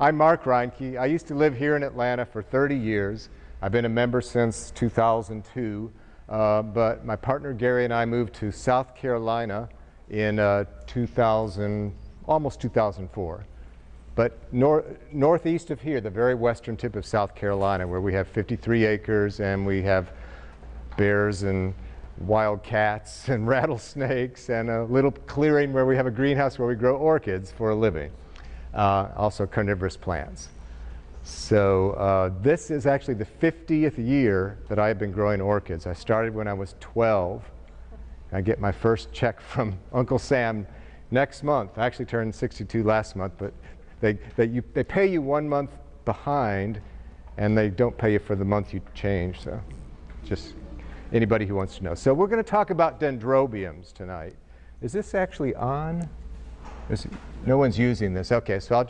I'm Mark Reinke. I used to live here in Atlanta for 30 years. I've been a member since 2002, but my partner Gary and I moved to South Carolina in almost 2004. But northeast of here, the very western tip of South Carolina, where we have 53 acres and we have bears and wild cats and rattlesnakes and a little clearing where we have a greenhouse where we grow orchids for a living. Also carnivorous plants. So this is actually the 50th year that I've been growing orchids. I started when I was 12. I get my first check from Uncle Sam next month. I actually turned 62 last month, but they pay you 1 month behind, and they don't pay you for the month you change. So just anybody who wants to know. So we're going to talk about dendrobiums tonight. Is this actually on? No one's using this. Okay, so I'll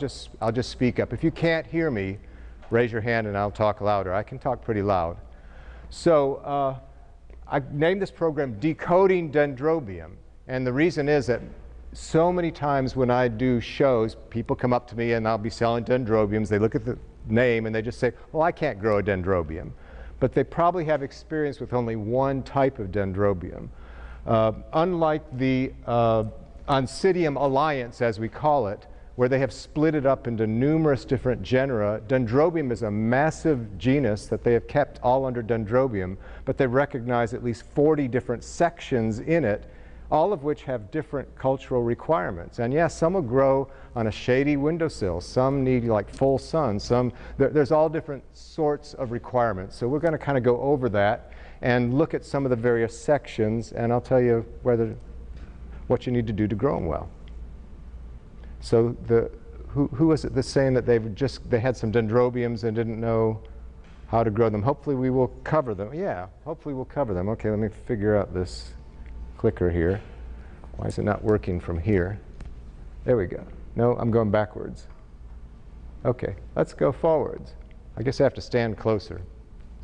just speak up. If you can't hear me, raise your hand and I'll talk louder. I can talk pretty loud. So I named this program Decoding Dendrobium, and the reason is that so many times when I do shows, people come up to me and I'll be selling dendrobiums. They look at the name and they just say, well, I can't grow a dendrobium. But they probably have experience with only one type of dendrobium. Unlike the Oncidium alliance, as we call it, where they have split it up into numerous different genera, Dendrobium is a massive genus that they have kept all under Dendrobium, but they recognize at least 40 different sections in it, all of which have different cultural requirements. And yes, some will grow on a shady windowsill, some need like full sun, there's all different sorts of requirements. So we're going to kind of go over that and look at some of the various sections, and I'll tell you what you need to do to grow them well. So who was it that's saying that they had some dendrobiums and didn't know how to grow them? Hopefully we will cover them. Yeah, hopefully we'll cover them. Okay, let me figure out this clicker here. Why is it not working from here? There we go. No, I'm going backwards. Okay, let's go forwards. I guess I have to stand closer.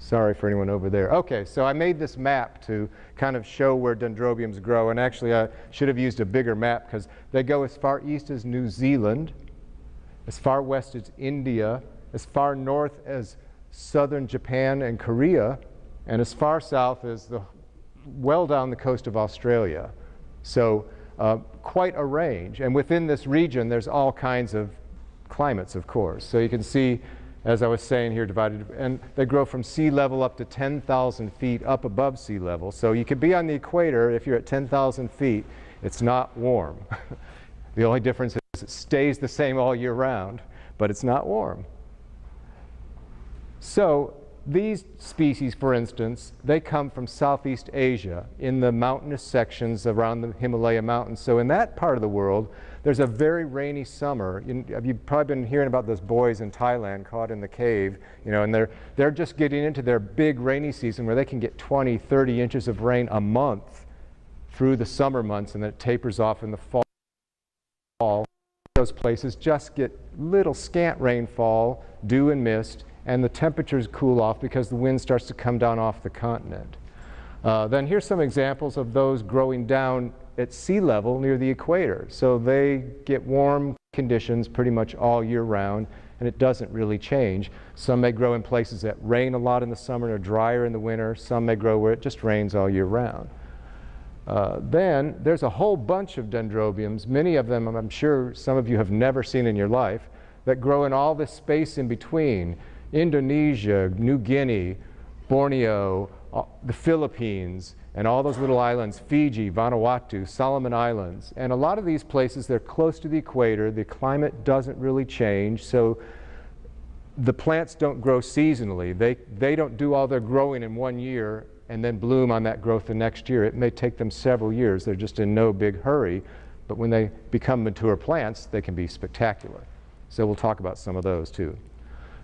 Sorry for anyone over there. Okay, so I made this map to kind of show where dendrobiums grow, and actually I should have used a bigger map because they go as far east as New Zealand, as far west as India, as far north as southern Japan and Korea, and as far south as well down the coast of Australia. So quite a range, and within this region there's all kinds of climates, of course. So you can see, as I was saying here, divided, and they grow from sea level up to 10,000 feet up above sea level. So you could be on the equator. If you're at 10,000 feet, it's not warm. The only difference is it stays the same all year round, but it's not warm. So these species, for instance, they come from Southeast Asia in the mountainous sections around the Himalaya mountains. So in that part of the world, there's a very rainy summer. You've probably been hearing about those boys in Thailand caught in the cave, and they're just getting into their big rainy season where they can get 20, 30 inches of rain a month through the summer months, and then it tapers off in the fall. Those places just get little scant rainfall, dew and mist, and the temperatures cool off because the wind starts to come down off the continent. Then here's some examples of those growing down at sea level near the equator. So they get warm conditions pretty much all year round, and it doesn't really change. Some may grow in places that rain a lot in the summer and are drier in the winter. Some may grow where it just rains all year round. Then there's a whole bunch of dendrobiums, many of them I'm sure some of you have never seen in your life, that grow in all this space in between. Indonesia, New Guinea, Borneo, the Philippines, and all those little islands, Fiji, Vanuatu, Solomon Islands. And a lot of these places, they're close to the equator. The climate doesn't really change, so the plants don't grow seasonally. They don't do all their growing in 1 year and then bloom on that growth the next year. It may take them several years. They're just in no big hurry. But when they become mature plants, they can be spectacular. So we'll talk about some of those too.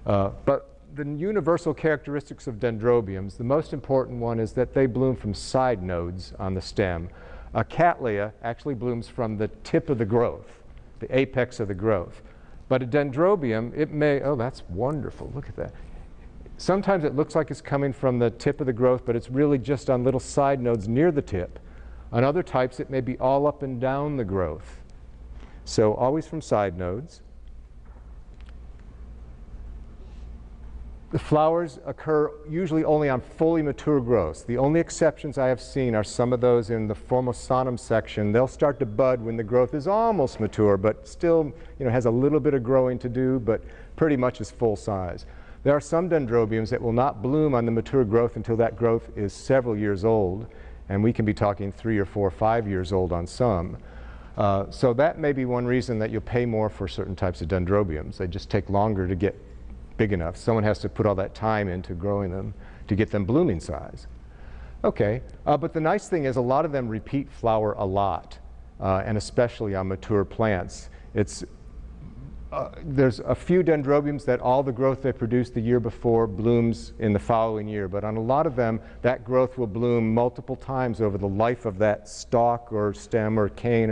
But the universal characteristics of dendrobiums, the most important one is that they bloom from side nodes on the stem. A cattleya actually blooms from the tip of the growth, the apex of the growth. But a dendrobium, it may, oh, that's wonderful, look at that. Sometimes it looks like it's coming from the tip of the growth, but it's really just on little side nodes near the tip. On other types, it may be all up and down the growth. So always from side nodes. The flowers occur usually only on fully mature growths. The only exceptions I have seen are some of those in the Formosanum section. They'll start to bud when the growth is almost mature, but still, has a little bit of growing to do, but pretty much is full size. There are some dendrobiums that will not bloom on the mature growth until that growth is several years old, and we can be talking 3 or 4 or 5 years old on some. So that may be one reason that you'll pay more for certain types of dendrobiums. They just take longer to get big enough. Someone has to put all that time into growing them to get them blooming size. Okay, but the nice thing is a lot of them repeat flower a lot, and especially on mature plants. There's a few dendrobiums that all the growth they produced the year before blooms in the following year, but on a lot of them, that growth will bloom multiple times over the life of that stalk or stem or cane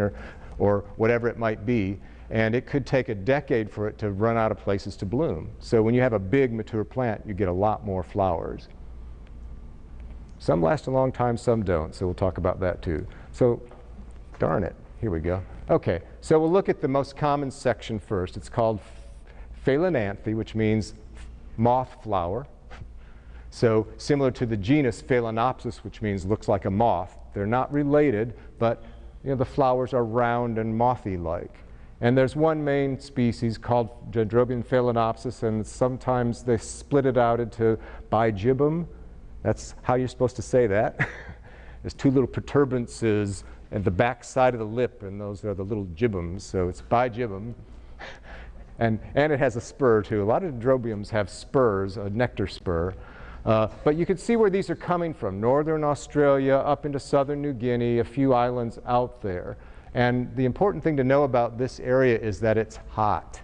or whatever it might be. And it could take a decade for it to run out of places to bloom. So when you have a big mature plant, you get a lot more flowers. Some last a long time, some don't, so we'll talk about that too. So, darn it, here we go. Okay, so we'll look at the most common section first. It's called Phalaenanthe, which means moth flower. So similar to the genus Phalaenopsis, which means looks like a moth. They're not related, but the flowers are round and mothy-like. And there's one main species called Dendrobium phalaenopsis, and sometimes they split it out into bigibum. That's how you're supposed to say that. There's 2 little protuberances at the back side of the lip, and those are the little gibbums, so it's bigibum. And it has a spur too. A lot of dendrobiums have spurs, a nectar spur. But you can see where these are coming from. Northern Australia, up into southern New Guinea, a few islands out there. And the important thing to know about this area is that it's hot.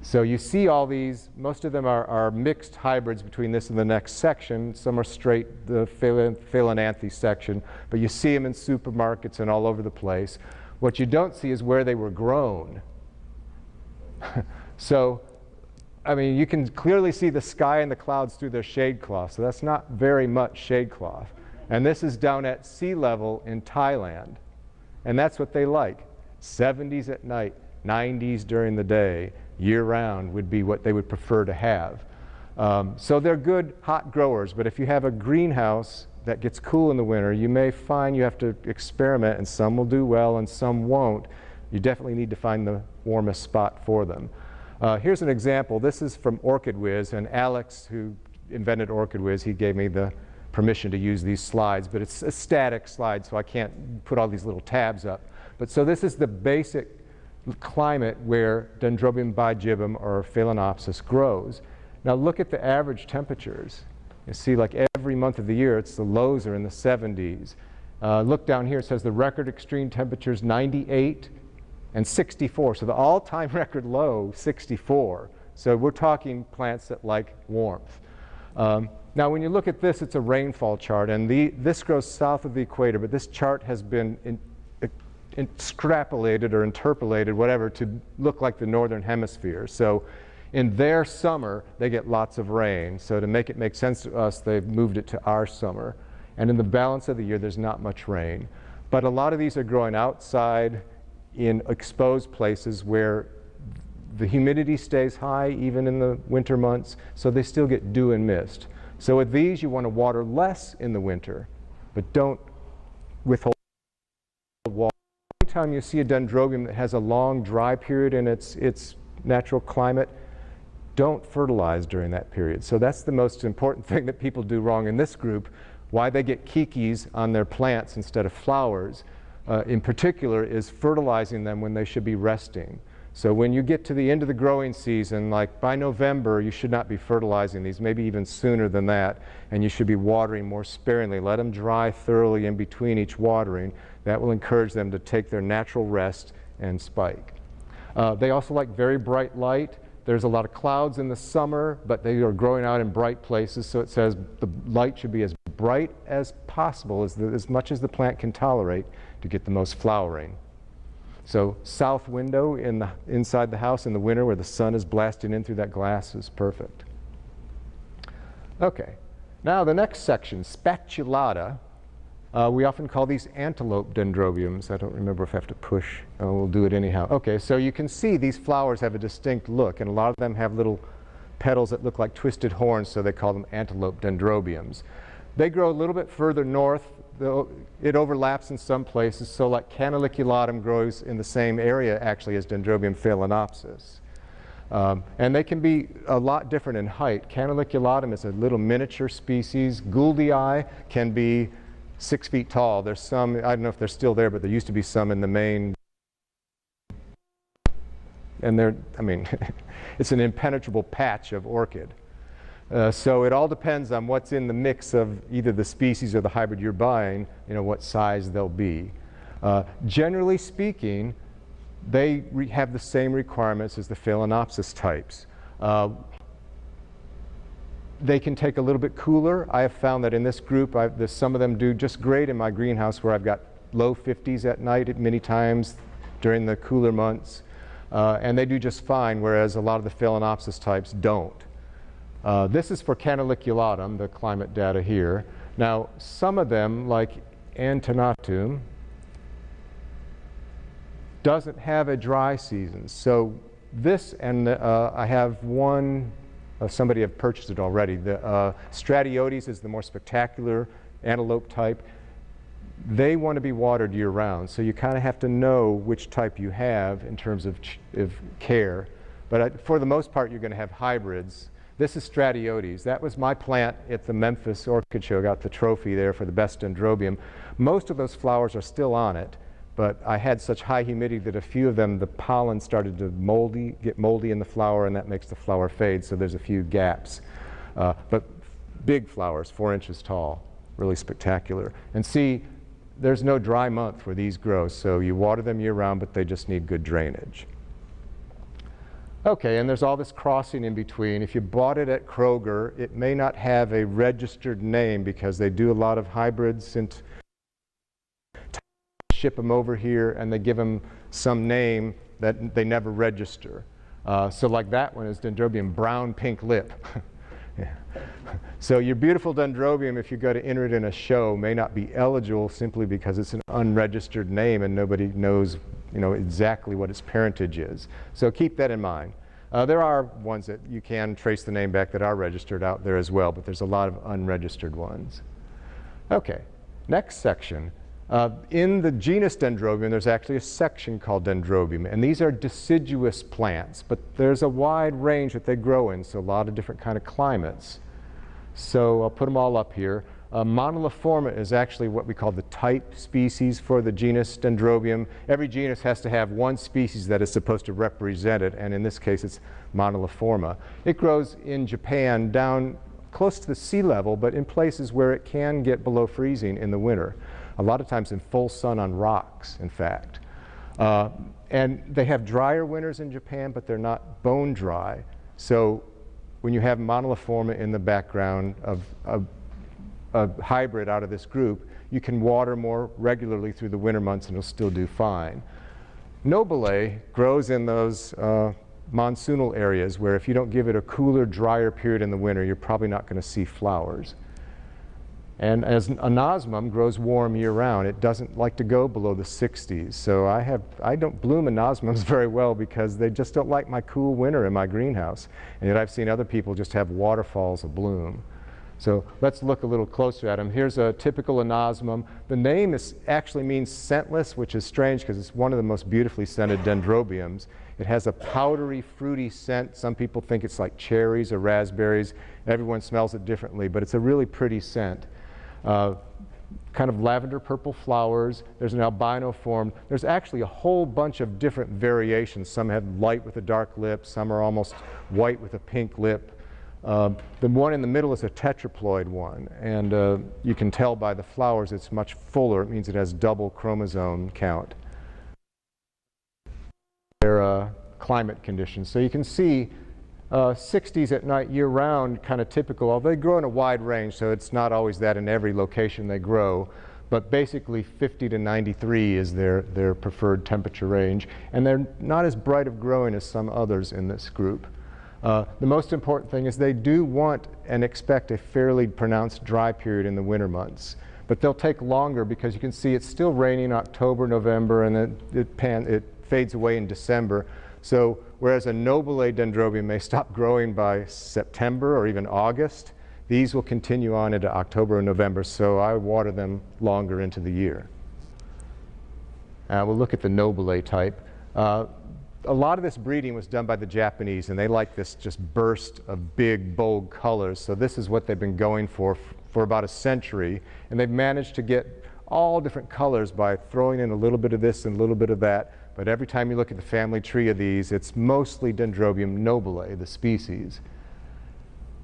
So you see all these, most of them are mixed hybrids between this and the next section. Some are straight, the Phalaenanthe section, but you see them in supermarkets and all over the place. What you don't see is where they were grown. So, I mean, you can clearly see the sky and the clouds through their shade cloth, so that's not very much shade cloth. And this is down at sea level in Thailand. And that's what they like. 70s at night, 90s during the day, year-round would be what they would prefer to have. So they're good hot growers, but if you have a greenhouse that gets cool in the winter, you may find you have to experiment, and some will do well and some won't. You definitely need to find the warmest spot for them. Here's an example. This is from Orchid Whiz, and Alex, who invented Orchid Whiz, he gave me the permission to use these slides, but it's a static slide, so I can't put all these little tabs up. But so this is the basic climate where Dendrobium bigibum or Phalaenopsis grows. Now look at the average temperatures. You see, like every month of the year, the lows are in the 70s. Look down here, it says the record extreme temperatures 98 and 64. So the all-time record low, 64. So we're talking plants that like warmth. Now, when you look at this, it's a rainfall chart, and this grows south of the equator, but this chart has been extrapolated or interpolated, whatever, to look like the northern hemisphere. So in their summer, they get lots of rain. So to make it make sense to us, they've moved it to our summer. And in the balance of the year, there's not much rain. But a lot of these are growing outside in exposed places where the humidity stays high even in the winter months, so they still get dew and mist. So with these, you want to water less in the winter, but don't withhold water. Anytime you see a dendrobium that has a long dry period in its natural climate, don't fertilize during that period. So that's the most important thing that people do wrong in this group. Why they get kikis on their plants instead of flowers, in particular, is fertilizing them when they should be resting. So when you get to the end of the growing season, like by November, you should not be fertilizing these, maybe even sooner than that, and you should be watering more sparingly. Let them dry thoroughly in between each watering. That will encourage them to take their natural rest and spike. They also like very bright light. There's a lot of clouds in the summer, but they are growing out in bright places, so it says the light should be as bright as possible, as much as the plant can tolerate, to get the most flowering. So south window inside the house in the winter where the sun is blasting in through that glass is perfect. Okay, now the next section, Spatulata. We often call these Antelope Dendrobiums. I don't remember if I have to push. Oh, we'll do it anyhow. Okay, so you can see these flowers have a distinct look, and a lot of them have little petals that look like twisted horns, so they call them Antelope Dendrobiums. They grow a little bit further north. It overlaps in some places, so like Canaliculatum grows in the same area actually as Dendrobium phalaenopsis. And they can be a lot different in height. Canaliculatum is a little miniature species. Gouldii can be 6 feet tall. There's some, I don't know if they're still there, but there used to be some in the main. And they're, I mean, it's an impenetrable patch of orchid. So it all depends on what's in the mix of either the species or the hybrid you're buying, you know, what size they'll be. Generally speaking, they have the same requirements as the Phalaenopsis types. They can take a little bit cooler. I have found that in this group, some of them do just great in my greenhouse where I've got low 50s at night many times during the cooler months. And they do just fine, whereas a lot of the Phalaenopsis types don't. This is for Canaliculatum, the climate data here. Now, some of them, like Antenatum, doesn't have a dry season. So this, and I have one, somebody have purchased it already. The Stratiotes is the more spectacular antelope type. They want to be watered year-round, so you kind of have to know which type you have in terms of care. But for the most part, you're going to have hybrids. This is Stratiotes. That was my plant at the Memphis Orchid Show. Got the trophy there for the best Dendrobium. Most of those flowers are still on it, but I had such high humidity that a few of them, the pollen started to get moldy in the flower, and that makes the flower fade, so there's a few gaps. But big flowers, 4 inches tall, really spectacular. And see, there's no dry month where these grow, so you water them year-round, but they just need good drainage. Okay, and there's all this crossing in between. If you bought it at Kroger, it may not have a registered name because they do a lot of hybrids and ship them over here, and they give them some name that they never register. So like that one is Dendrobium brown pink lip. Yeah. So your beautiful Dendrobium, if you go to enter it in a show, may not be eligible simply because it's an unregistered name and nobody knows, you know, exactly what its parentage is. So keep that in mind. There are ones that you can trace the name back that are registered out there as well, but there's a lot of unregistered ones. Okay, next section. In the genus Dendrobium, there's actually a section called Dendrobium, and these are deciduous plants, but there's a wide range that they grow in, so a lot of different kind of climates. So I'll put them all up here. Moniliforma is actually what we call the type species for the genus Dendrobium. Every genus has to have one species that is supposed to represent it, and in this case it's Moniliforma. It grows in Japan down close to the sea level, but in places where it can get below freezing in the winter. A lot of times in full sun on rocks, in fact. And they have drier winters in Japan, but they're not bone dry. So when you have Moniliforma in the background of a hybrid out of this group, you can water more regularly through the winter months and it'll still do fine. Nobile grows in those monsoonal areas where if you don't give it a cooler, drier period in the winter, you're probably not going to see flowers. And as anosmum grows warm year-round, it doesn't like to go below the 60s. So I don't bloom anosmums very well because they just don't like my cool winter in my greenhouse. And yet I've seen other people just have waterfalls of bloom. So let's look a little closer at them. Here's a typical anosmum. The name actually means scentless, which is strange because it's one of the most beautifully scented dendrobiums. It has a powdery, fruity scent. Some people think it's like cherries or raspberries. Everyone smells it differently, but it's a really pretty scent. Kind of lavender purple flowers. There's an albino form. There's actually a whole bunch of different variations. Some have light with a dark lip. Some are almost white with a pink lip. The one in the middle is a tetraploid one, and you can tell by the flowers it's much fuller. It means it has double chromosome count. Their climate conditions. So you can see 60s at night year-round, kind of typical. Although they grow in a wide range, so it's not always that in every location they grow. But basically 50 to 93 is their preferred temperature range. And they're not as bright of growing as some others in this group. The most important thing is they do want and expect a fairly pronounced dry period in the winter months. But they'll take longer because you can see it's still raining October, November, and then it fades away in December. So whereas a Nobile dendrobium may stop growing by September or even August, these will continue on into October and November, so I water them longer into the year. We'll look at the Nobile type. A lot of this breeding was done by the Japanese, and they like this just burst of big, bold colors. So this is what they've been going for about a century. And they've managed to get all different colors by throwing in a little bit of this and a little bit of that. But every time you look at the family tree of these, it's mostly Dendrobium nobile, the species.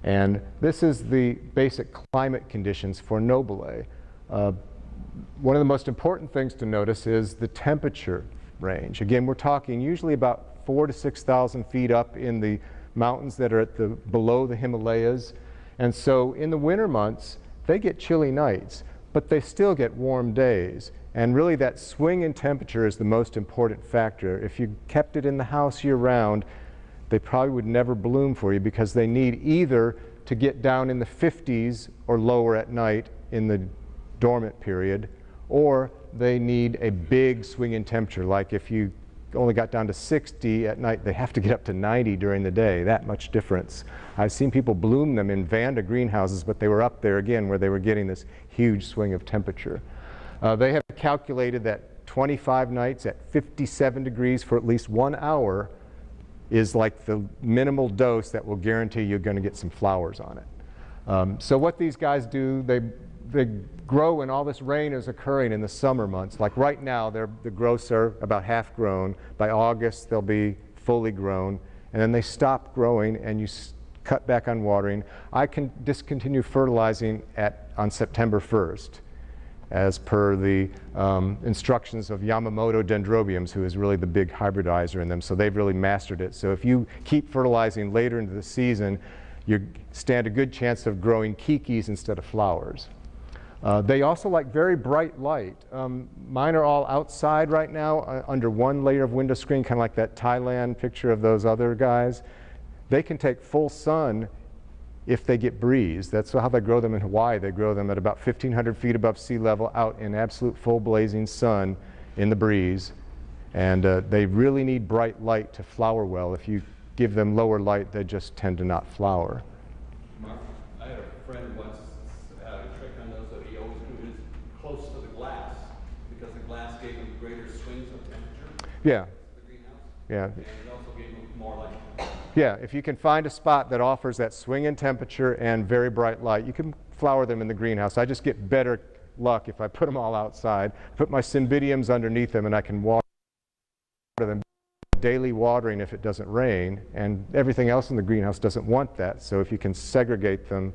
And this is the basic climate conditions for Nobile. One of the most important things to notice is the temperature range. Again, we're talking usually about 4,000 to 6,000 feet up in the mountains that are at below the Himalayas. And so in the winter months, they get chilly nights, but they still get warm days. And really that swing in temperature is the most important factor. If you kept it in the house year-round, they probably would never bloom for you because they need either to get down in the 50s or lower at night in the dormant period, or they need a big swing in temperature. Like if you only got down to 60 at night, they have to get up to 90 during the day, that much difference. I've seen people bloom them in Vanda greenhouses, but they were up there again where they were getting this huge swing of temperature. They have calculated that 25 nights at 57 degrees for at least 1 hour is like the minimal dose that will guarantee you're going to get some flowers on it. So what these guys do, they grow when all this rain is occurring in the summer months. Like right now, the growths are about half grown. By August, they'll be fully grown. And then they stop growing and you cut back on watering. I can discontinue fertilizing on September 1st, as per the instructions of Yamamoto Dendrobiums, who is really the big hybridizer in them. So they've really mastered it. So if you keep fertilizing later into the season, you stand a good chance of growing kikis instead of flowers. They also like very bright light. Mine are all outside right now under one layer of window screen, kind of like that Thailand picture of those other guys. They can take full sun if they get breeze. That's how they grow them in Hawaii. They grow them at about 1,500 feet above sea level out in absolute full blazing sun in the breeze. And they really need bright light to flower well. If you give them lower light, they just tend to not flower. Mark, I had a friend once had a trick on those that he always grew his close to the glass because the glass gave him greater swings of temperature. Yeah. The greenhouse. Yeah. And it also gave him more light. Yeah, if you can find a spot that offers that swing in temperature and very bright light, you can flower them in the greenhouse. I just get better luck if I put them all outside. Put my Cymbidiums underneath them and I can water them. Daily watering if it doesn't rain, and everything else in the greenhouse doesn't want that. So if you can segregate them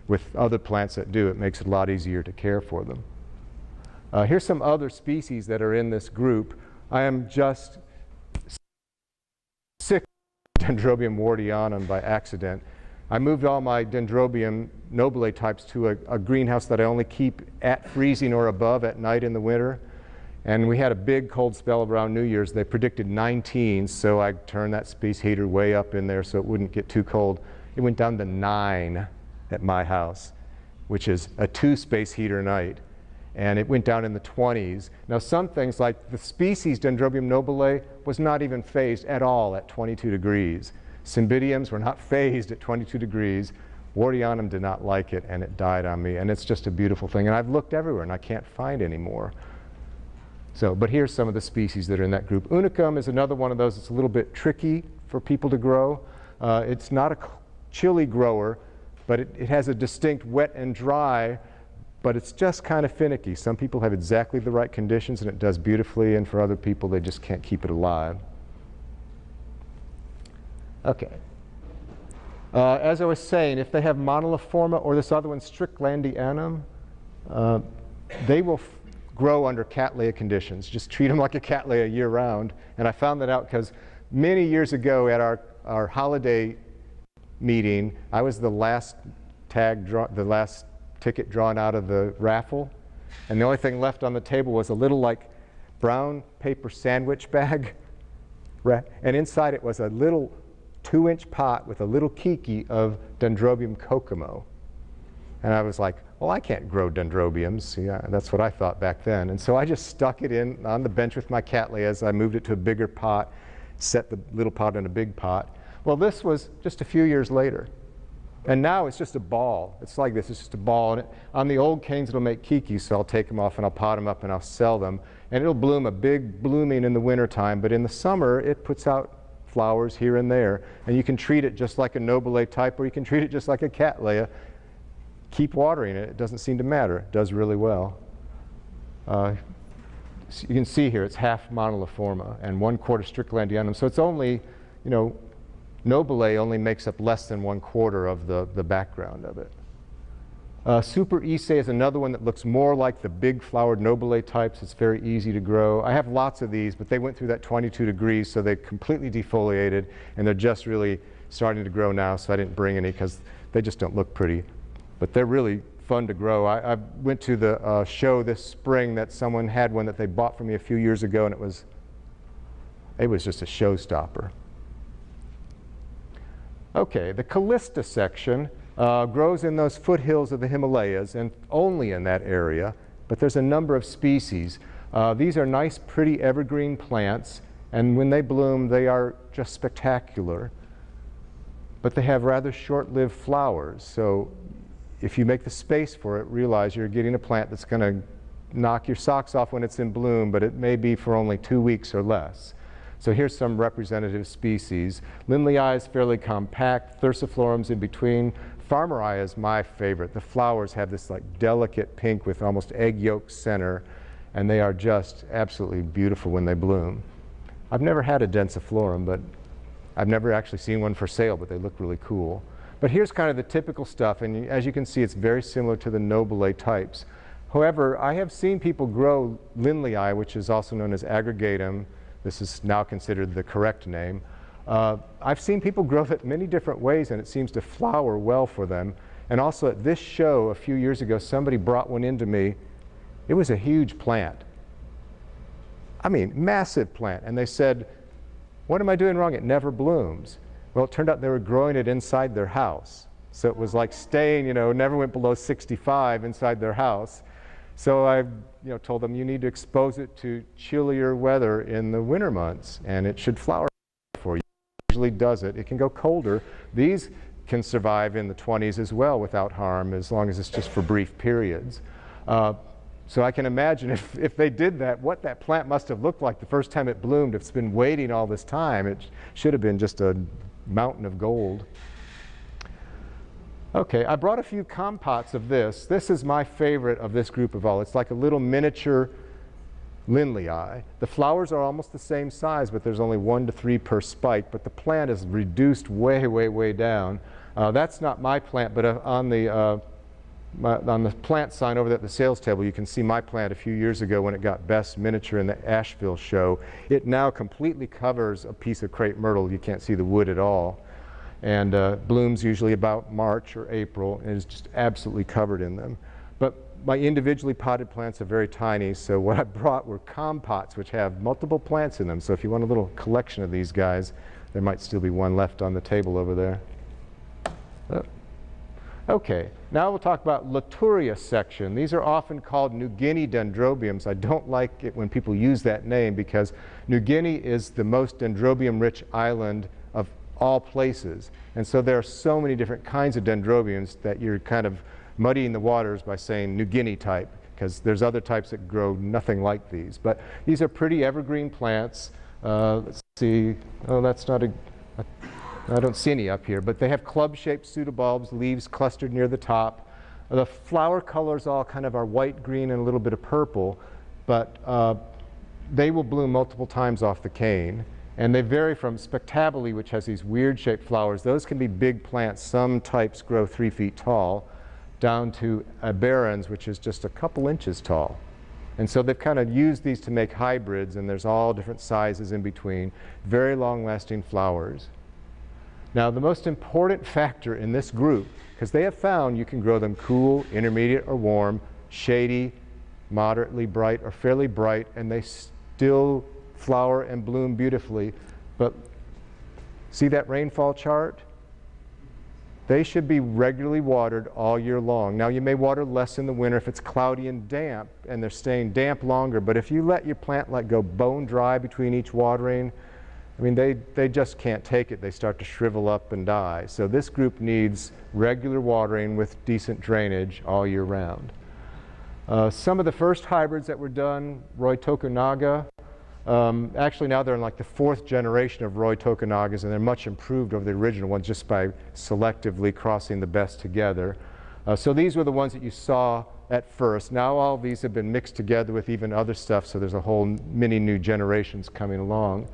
with other plants that do, it makes it a lot easier to care for them. Here's some other species that are in this group. I am just sick of Dendrobium wardianum by accident. I moved all my Dendrobium nobile types to a greenhouse that I only keep at freezing or above at night in the winter. And we had a big cold spell around New Year's. They predicted 19, so I turned that space heater way up in there so it wouldn't get too cold. It went down to 9 at my house, which is a 2 space heater night. And it went down in the 20s. Now some things like the species Dendrobium nobile was not even phased at all at 22 degrees. Cymbidiums were not phased at 22 degrees. Wardianum did not like it and it died on me. And it's just a beautiful thing. And I've looked everywhere and I can't find any more. So, but here's some of the species that are in that group. Unicum is another one of those that's a little bit tricky for people to grow. It's not a chilly grower, but it has a distinct wet and dry, but it's just kind of finicky. Some people have exactly the right conditions and it does beautifully, and for other people they just can't keep it alive. Okay. As I was saying, if they have Moniliforma or this other one, Stricklandianum, they will grow under Cattleya conditions. Just treat them like a Cattleya year-round. And I found that out because many years ago at our holiday meeting, I was the last ticket drawn out of the raffle, and the only thing left on the table was a little like brown paper sandwich bag, and inside it was a little 2-inch pot with a little kiki of Dendrobium kokomo. And I was like, well, I can't grow Dendrobiums. Yeah, that's what I thought back then. And so I just stuck it in on the bench with my Cattleyas. I moved it to a bigger pot. set the little pot in a big pot. Well, this was just a few years later. And now it's just a ball. It's like this, it's just a ball. And on the old canes, it'll make kiki, so I'll take them off and I'll pot them up and I'll sell them. And it'll bloom a big blooming in the wintertime, but in the summer, it puts out flowers here and there. And you can treat it just like a Nobile type, or you can treat it just like a Cattleya. Keep watering it, it doesn't seem to matter. It does really well. So you can see here, it's half Moniliforma and 1/4 Stricklandianum. So it's only, you know, Nobile only makes up less than 1/4 of the background of it. Super Issei is another one that looks more like the big flowered Nobile types. It's very easy to grow. I have lots of these, but they went through that 22 degrees, so they completely defoliated, and they're just really starting to grow now, so I didn't bring any because they just don't look pretty. But they're really fun to grow. I went to the show this spring that someone had one that they bought from me a few years ago, and it was just a showstopper. Okay, the Callista section grows in those foothills of the Himalayas and only in that area, but there's a number of species. These are nice, pretty evergreen plants, and when they bloom, they are just spectacular. But they have rather short-lived flowers, so if you make the space for it, realize you're getting a plant that's going to knock your socks off when it's in bloom, but it may be for only 2 weeks or less. So here's some representative species. Lindleyi is fairly compact, Thursiflorum's in between. Farmeri is my favorite. The flowers have this like delicate pink with almost egg yolk center, and they are just absolutely beautiful when they bloom. I've never had a Densiflorum, but I've never actually seen one for sale, but they look really cool. But here's kind of the typical stuff, and as you can see, it's very similar to the Nobile types. However, I have seen people grow Lindleyi, which is also known as aggregatum. This is now considered the correct name. I've seen people grow it many different ways, and it seems to flower well for them. And also at this show a few years ago, somebody brought one into me. It was a huge plant. I mean, massive plant. And they said, what am I doing wrong? It never blooms. Well, it turned out they were growing it inside their house. So it was like staying, you know, never went below 65 inside their house. So I told them, you need to expose it to chillier weather in the winter months, and it should flower for you. It usually does it. It can go colder. These can survive in the 20s as well without harm, as long as it's just for brief periods. So I can imagine if they did that, what that plant must have looked like the first time it bloomed. If it's been waiting all this time, it should have been just a mountain of gold. Okay, I brought a few compots of this. This is my favorite of this group of all. It's like a little miniature Lindleyi. The flowers are almost the same size, but there's only 1 to 3 per spike, but the plant is reduced way, way, way down. That's not my plant, but on the plant sign over there at the sales table, you can see my plant a few years ago when it got Best Miniature in the Asheville show. It now completely covers a piece of crepe myrtle. You can't see the wood at all. And blooms usually about March or April, and is just absolutely covered in them. But my individually potted plants are very tiny, so what I brought were compots, which have multiple plants in them. So if you want a little collection of these guys, there might still be one left on the table over there. Okay, now we'll talk about Latouria section. These are often called New Guinea Dendrobiums. I don't like it when people use that name because New Guinea is the most dendrobium-rich island of all places. And so there are so many different kinds of dendrobiums that you're kind of muddying the waters by saying New Guinea type, because there's other types that grow nothing like these. But these are pretty evergreen plants. Let's see. Oh, that's not I don't see any up here, but they have club-shaped pseudobulbs, leaves clustered near the top. The flower colors all kind of are white, green, and a little bit of purple, but they will bloom multiple times off the cane. And they vary from Spectabile, which has these weird-shaped flowers. Those can be big plants. Some types grow 3 feet tall, down to Aberrans, which is just a couple inches tall. And so they've kind of used these to make hybrids, and there's all different sizes in between. Very long-lasting flowers. Now, the most important factor in this group, because they have found you can grow them cool, intermediate, or warm, shady, moderately bright, or fairly bright, and they still flower and bloom beautifully. But see that rainfall chart? They should be regularly watered all year long. Now you may water less in the winter if it's cloudy and damp and they're staying damp longer, but if you let your plant go bone dry between each watering, I mean, they just can't take it. They start to shrivel up and die. So this group needs regular watering with decent drainage all year round. Some of the first hybrids that were done, Roy Tokunaga, actually now they're in like the 4th generation of Roy Tokunagas, and they're much improved over the original ones just by selectively crossing the best together. So these were the ones that you saw at first. Now all these have been mixed together with even other stuff, so there's a whole many new generations coming along.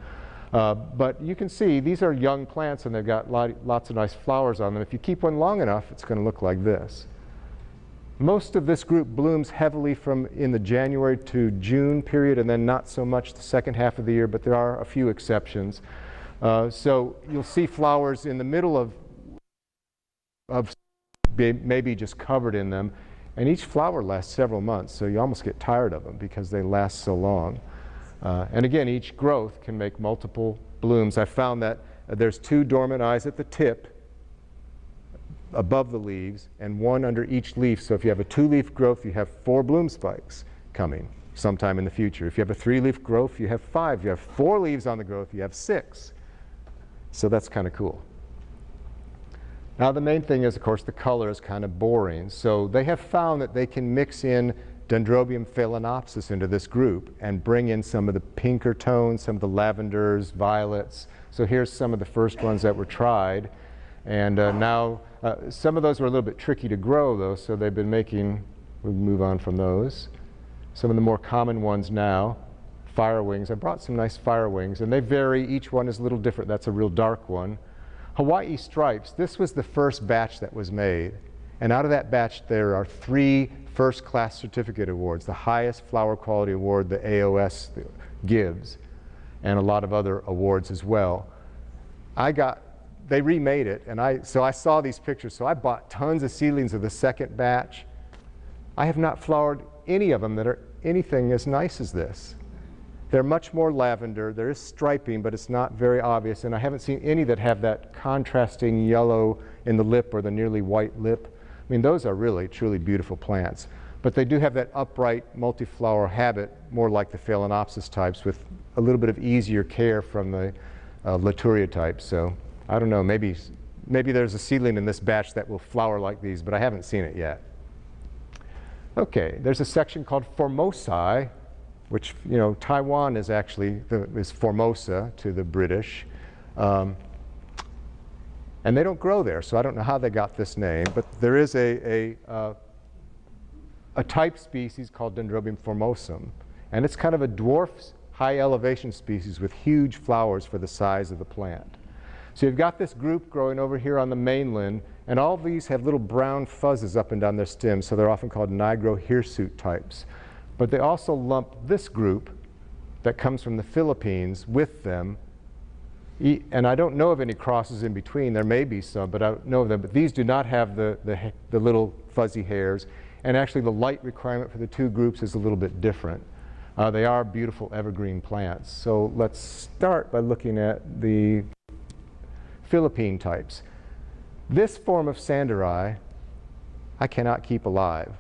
But you can see these are young plants and they've got lots of nice flowers on them. If you keep one long enough, it's going to look like this. Most of this group blooms heavily from in the January to June period, and then not so much the second half of the year, but there are a few exceptions. So you'll see flowers in the middle of maybe just covered in them, and each flower lasts several months, so you almost get tired of them because they last so long. And again, each growth can make multiple blooms. I found that there's 2 dormant eyes at the tip above the leaves and 1 under each leaf. So if you have a 2-leaf growth, you have 4 bloom spikes coming sometime in the future. If you have a 3-leaf growth, you have 5. If you have 4 leaves on the growth, you have 6. So that's kind of cool. Now the main thing is, of course, the color is kind of boring. So they have found that they can mix in Dendrobium phalaenopsis into this group and bring in some of the pinker tones, some of the lavenders, violets. So here's some of the first ones that were tried. And now some of those were a little bit tricky to grow, though, so they've been making, we'll move on from those. Some of the more common ones now, firewings. I brought some nice firewings, and they vary. Each one is a little different. That's a real dark one. Hawaii stripes, this was the first batch that was made. And out of that batch, there are 3 first-class certificate awards, the highest flower quality award the AOS gives, and a lot of other awards as well. They remade it, and so I saw these pictures, so I bought tons of seedlings of the second batch. I have not flowered any of them that are anything as nice as this. They're much more lavender. There is striping, but it's not very obvious, and I haven't seen any that have that contrasting yellow in the lip or the nearly white lip. I mean, those are really, truly beautiful plants. But they do have that upright, multi-flower habit, more like the Phalaenopsis types, with a little bit of easier care from the Latouria types. So I don't know, maybe there's a seedling in this batch that will flower like these, but I haven't seen it yet. Okay, there's a section called Formosa, which, you know, Taiwan is actually is Formosa to the British. And they don't grow there, so I don't know how they got this name, but there is a type species called Dendrobium formosum, and it's kind of a dwarf high elevation species with huge flowers for the size of the plant. So you've got this group growing over here on the mainland, and all of these have little brown fuzzes up and down their stems, so they're often called nigro hirsute types. But they also lump this group that comes from the Philippines with them. And I don't know of any crosses in between. There may be some, but I don't know of them. But these do not have the little fuzzy hairs. And actually, the light requirement for the 2 groups is a little bit different. They are beautiful evergreen plants. So let's start by looking at the Philippine types. This form of Sanderi, I cannot keep alive.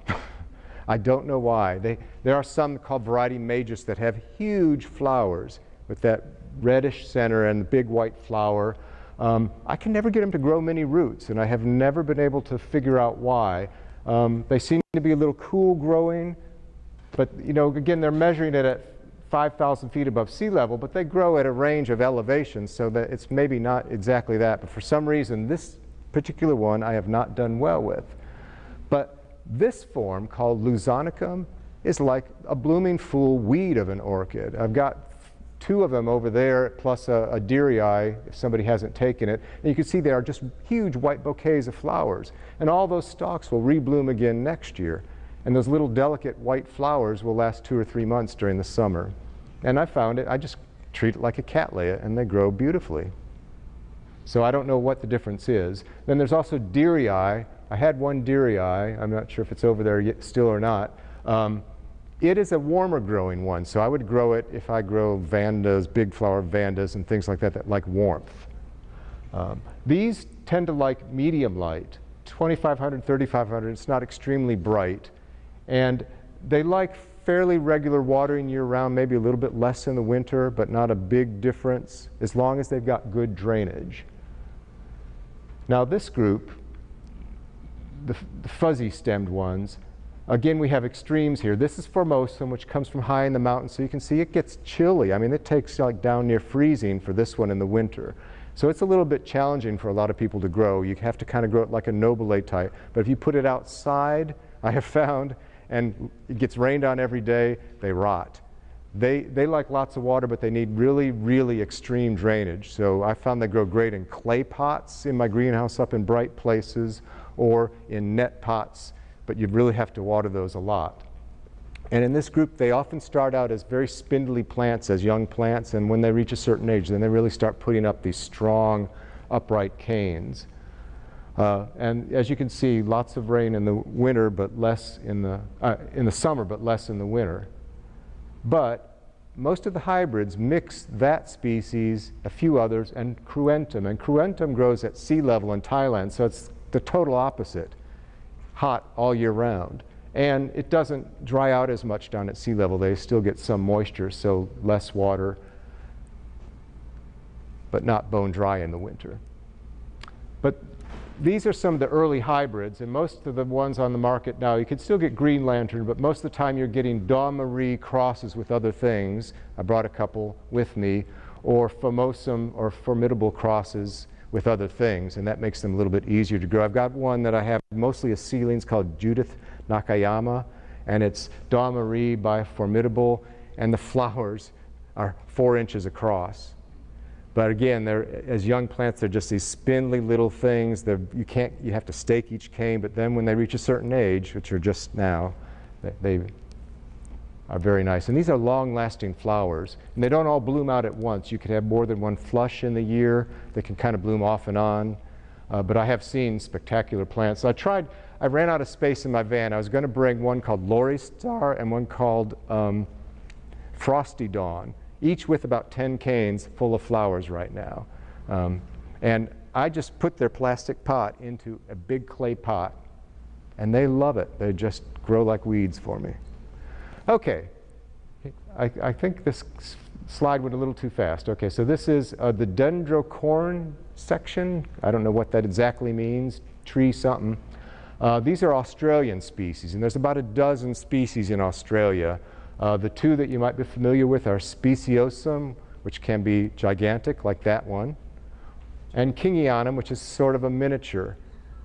I don't know why. There are some called variety majus that have huge flowers with that reddish center and the big white flower. I can never get them to grow many roots, and I have never been able to figure out why. They seem to be a little cool growing, but, you know, again, they're measuring it at 5,000 feet above sea level, but they grow at a range of elevations, so that it's maybe not exactly that. But for some reason, this particular one I have not done well with. But this form, called Luzonicum, is like a blooming fool weed of an orchid. I've got 2 of them over there, plus a dearei, if somebody hasn't taken it. And you can see they are just huge white bouquets of flowers. And all those stalks will rebloom again next year. And those little delicate white flowers will last 2 or 3 months during the summer. And I found it, I just treat it like a cattleya, and they grow beautifully. So I don't know what the difference is. Then there's also dearei. I had one dearei. I'm not sure if it's over there yet still or not. It is a warmer growing one, so I would grow it if I grow vandas, big flower vandas, and things like that that like warmth. These tend to like medium light, 2,500, 3,500. It's not extremely bright. And they like fairly regular watering year-round, maybe a little bit less in the winter, but not a big difference, as long as they've got good drainage. Now this group, the fuzzy-stemmed ones, again, we have extremes here. This is Formosa, which comes from high in the mountains, so you can see it gets chilly. I mean, it takes like down near freezing for this one in the winter. So it's a little bit challenging for a lot of people to grow. You have to kind of grow it like a Nobile type. But if you put it outside, I have found, and it gets rained on every day, they rot. They like lots of water, but they need really, really extreme drainage. So I found they grow great in clay pots in my greenhouse up in bright places, or in net pots, but you really have to water those a lot. And in this group, they often start out as very spindly plants, as young plants, and when they reach a certain age, then they really start putting up these strong, upright canes. And as you can see, lots of rain in the winter, but less in the summer, but less in the winter. But most of the hybrids mix that species, a few others, and Cruentum. And Cruentum grows at sea level in Thailand, so it's the total opposite. Hot all year round. And it doesn't dry out as much down at sea level. They still get some moisture, so less water, but not bone dry in the winter. But these are some of the early hybrids, and most of the ones on the market now, you can still get green lantern, but most of the time you're getting Dawn Marie crosses with other things. I brought a couple with me, or Formosum or formidable crosses with other things, and that makes them a little bit easier to grow. I've got one that I have mostly a seedlings called Judith Nakayama, and it's Dawn Marie by Formidable, and the flowers are 4 inches across. But again, they're, as young plants, they're just these spindly little things. You have to stake each cane, but then when they reach a certain age, which are just now, they are very nice. And these are long-lasting flowers, and they don't all bloom out at once. You could have more than one flush in the year. They can kind of bloom off and on. But I have seen spectacular plants. So I ran out of space in my van. I was going to bring one called Lori Star and one called Frosty Dawn, each with about 10 canes full of flowers right now. And I just put their plastic pot into a big clay pot, and they love it. They just grow like weeds for me. Okay, I think this slide went a little too fast. Okay, so this is the Dendrocoryne section. I don't know what that exactly means, tree something. These are Australian species, and there's about a dozen species in Australia. The two that you might be familiar with are Speciosum, which can be gigantic, like that one, and Kingianum, which is sort of a miniature.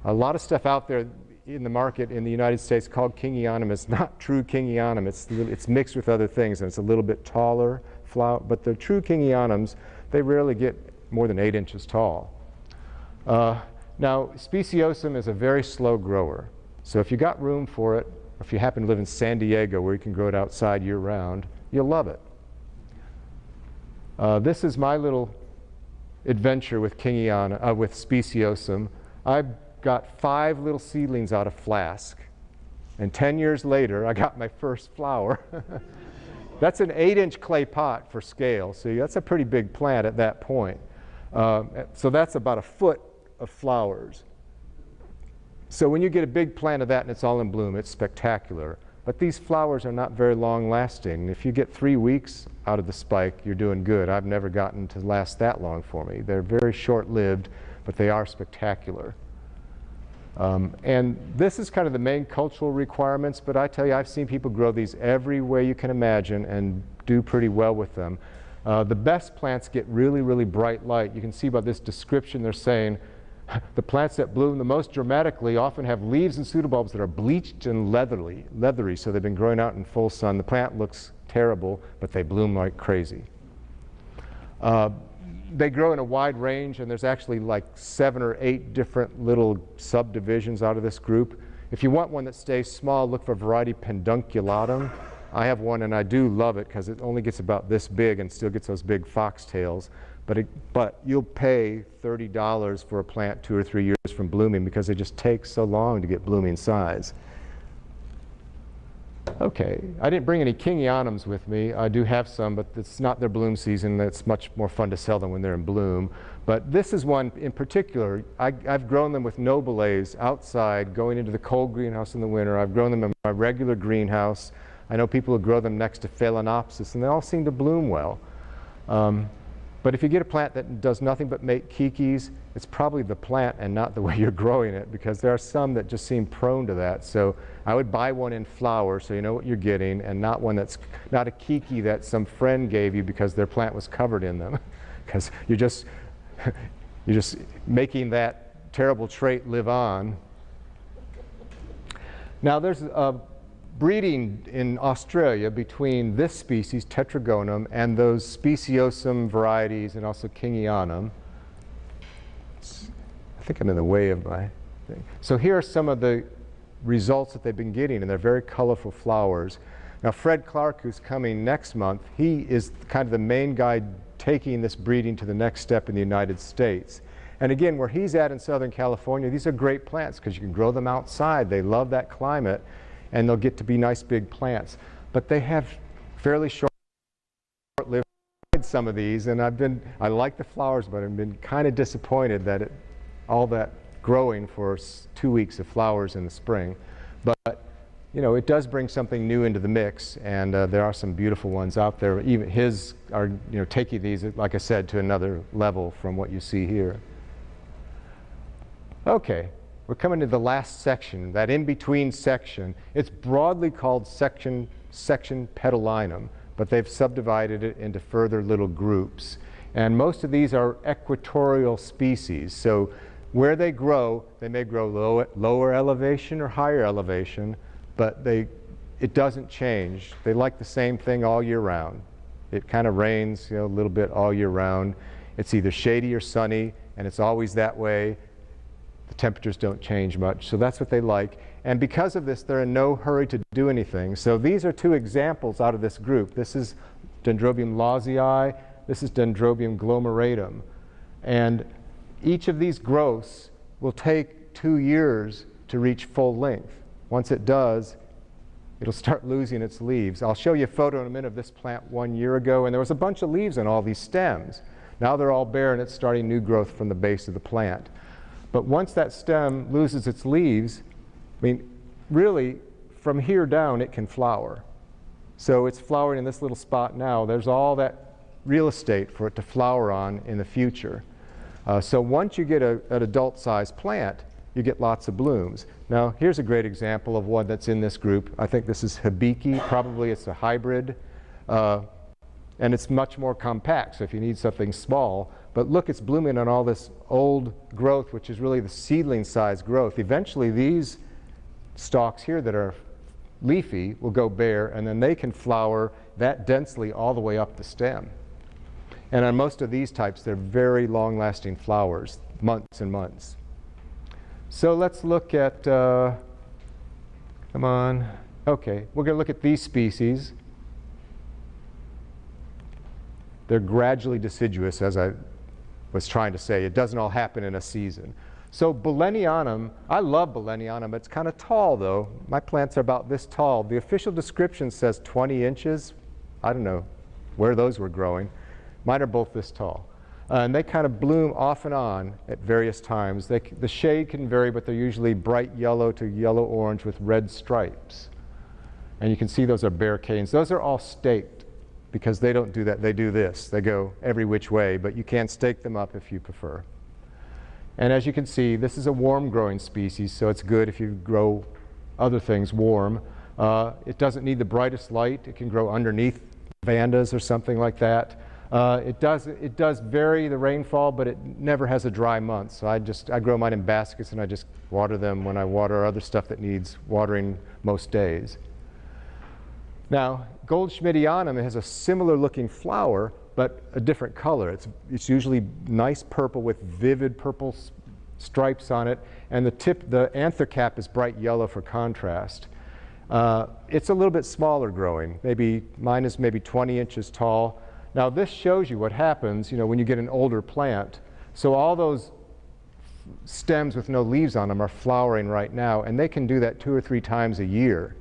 A lot of stuff out there in the market in the United States called Kingianum is not true Kingianum. It's mixed with other things, and it's a little bit taller flower. But the true Kingianums, they rarely get more than 8 inches tall. Now, Speciosum is a very slow grower. So if you got room for it, or if you happen to live in San Diego where you can grow it outside year-round, you'll love it. This is my little adventure with with Speciosum. I got 5 little seedlings out of flask, and 10 years later I got my first flower. That's an 8-inch clay pot for scale, so that's a pretty big plant at that point. So that's about a foot of flowers. So when you get a big plant of that and it's all in bloom, it's spectacular. But these flowers are not very long lasting. If you get 3 weeks out of the spike, you're doing good. I've never gotten to last that long for me. They're very short-lived, but they are spectacular. And this is kind of the main cultural requirements, but I tell you, I've seen people grow these every way you can imagine and do pretty well with them. The best plants get really, really bright light. You can see by this description they're saying the plants that bloom the most dramatically often have leaves and pseudobulbs that are bleached and leathery, so they've been growing out in full sun. The plant looks terrible, but they bloom like crazy. They grow in a wide range, and there's actually like 7 or 8 different little subdivisions out of this group. If you want one that stays small, look for variety Pedunculatum. I have one, and I do love it because it only gets about this big and still gets those big foxtails. But you'll pay $30 for a plant 2 or 3 years from blooming because it just takes so long to get blooming size. Okay, I didn't bring any Kingianums with me. I do have some, but it's not their bloom season. It's much more fun to sell them when they're in bloom. But this is one in particular. I've grown them with Nobiles outside, going into the cold greenhouse in the winter. I've grown them in my regular greenhouse. I know people who grow them next to Phalaenopsis, and they all seem to bloom well. But if you get a plant that does nothing but make kikis, it's probably the plant and not the way you're growing it, because there are some that just seem prone to that. So I would buy one in flower so you know what you're getting, and not one that's not a kiki that some friend gave you because their plant was covered in them. Because you're just making that terrible trait live on. Now there's a breeding in Australia between this species, Tetragonum, and those speciosum varieties and also Kingianum. I think I'm in the way of my thing. So here are some of the results that they've been getting, and they're very colorful flowers. Now Fred Clark, who's coming next month, he is kind of the main guy taking this breeding to the next step in the United States. And again, where he's at in Southern California, these are great plants because you can grow them outside. They love that climate, and they'll get to be nice big plants. But they have fairly short-lived some of these, and I like the flowers, but I've been kind of disappointed that all that growing for 2 weeks of flowers in the spring. But you know, it does bring something new into the mix, and there are some beautiful ones out there. Even his are, you know, taking these, like I said, to another level from what you see here. Okay, we're coming to the last section, that in-between section. It's broadly called section Petallinum, but they've subdivided it into further little groups. And most of these are equatorial species. So where they grow, they may grow lower elevation or higher elevation, but it doesn't change. They like the same thing all year round. It kind of rains, you know, a little bit all year round. It's either shady or sunny, and it's always that way. The temperatures don't change much, so that's what they like. And because of this, they're in no hurry to do anything. So these are two examples out of this group. This is Dendrobium lawsii. This is Dendrobium glomeratum. And each of these growths will take 2 years to reach full length. Once it does, it'll start losing its leaves. I'll show you a photo in a minute of this plant 1 year ago, and there was a bunch of leaves on all these stems. Now they're all bare, and it's starting new growth from the base of the plant. But once that stem loses its leaves, I mean, really, from here down, it can flower. So it's flowering in this little spot now. There's all that real estate for it to flower on in the future. So once you get an adult-sized plant, you get lots of blooms. Now, here's a great example of one that's in this group. I think this is Hibiki. Probably it's a hybrid. And it's much more compact, so if you need something small. But look, it's blooming on all this old growth, which is really the seedling-sized growth. Eventually, these stalks here that are leafy will go bare, and then they can flower that densely all the way up the stem. And on most of these types, they're very long-lasting flowers, months and months. So let's look at, come on, okay, we're going to look at these species. They're gradually deciduous, as I was trying to say. It doesn't all happen in a season. So Balenianum, I love Balenianum. It's kind of tall, though. My plants are about this tall. The official description says 20 inches. I don't know where those were growing. Mine are both this tall. And they kind of bloom off and on at various times. The shade can vary, but they're usually bright yellow to yellow-orange with red stripes. And you can see those are bare canes. Those are all staked because they don't do that. They do this. They go every which way, but you can stake them up if you prefer. And as you can see, this is a warm-growing species, so it's good if you grow other things warm. It doesn't need the brightest light. It can grow underneath vandas or something like that. It does vary the rainfall, but it never has a dry month. So I grow mine in baskets, and I just water them when I water other stuff that needs watering most days. Now, Goldschmidtianum has a similar looking flower, but a different color. It's usually nice purple with vivid purple stripes on it, and the anther cap is bright yellow for contrast. It's a little bit smaller growing. Mine is maybe 20 inches tall. Now this shows you what happens, you know, when you get an older plant. So all those stems with no leaves on them are flowering right now, and they can do that 2 or 3 times a year.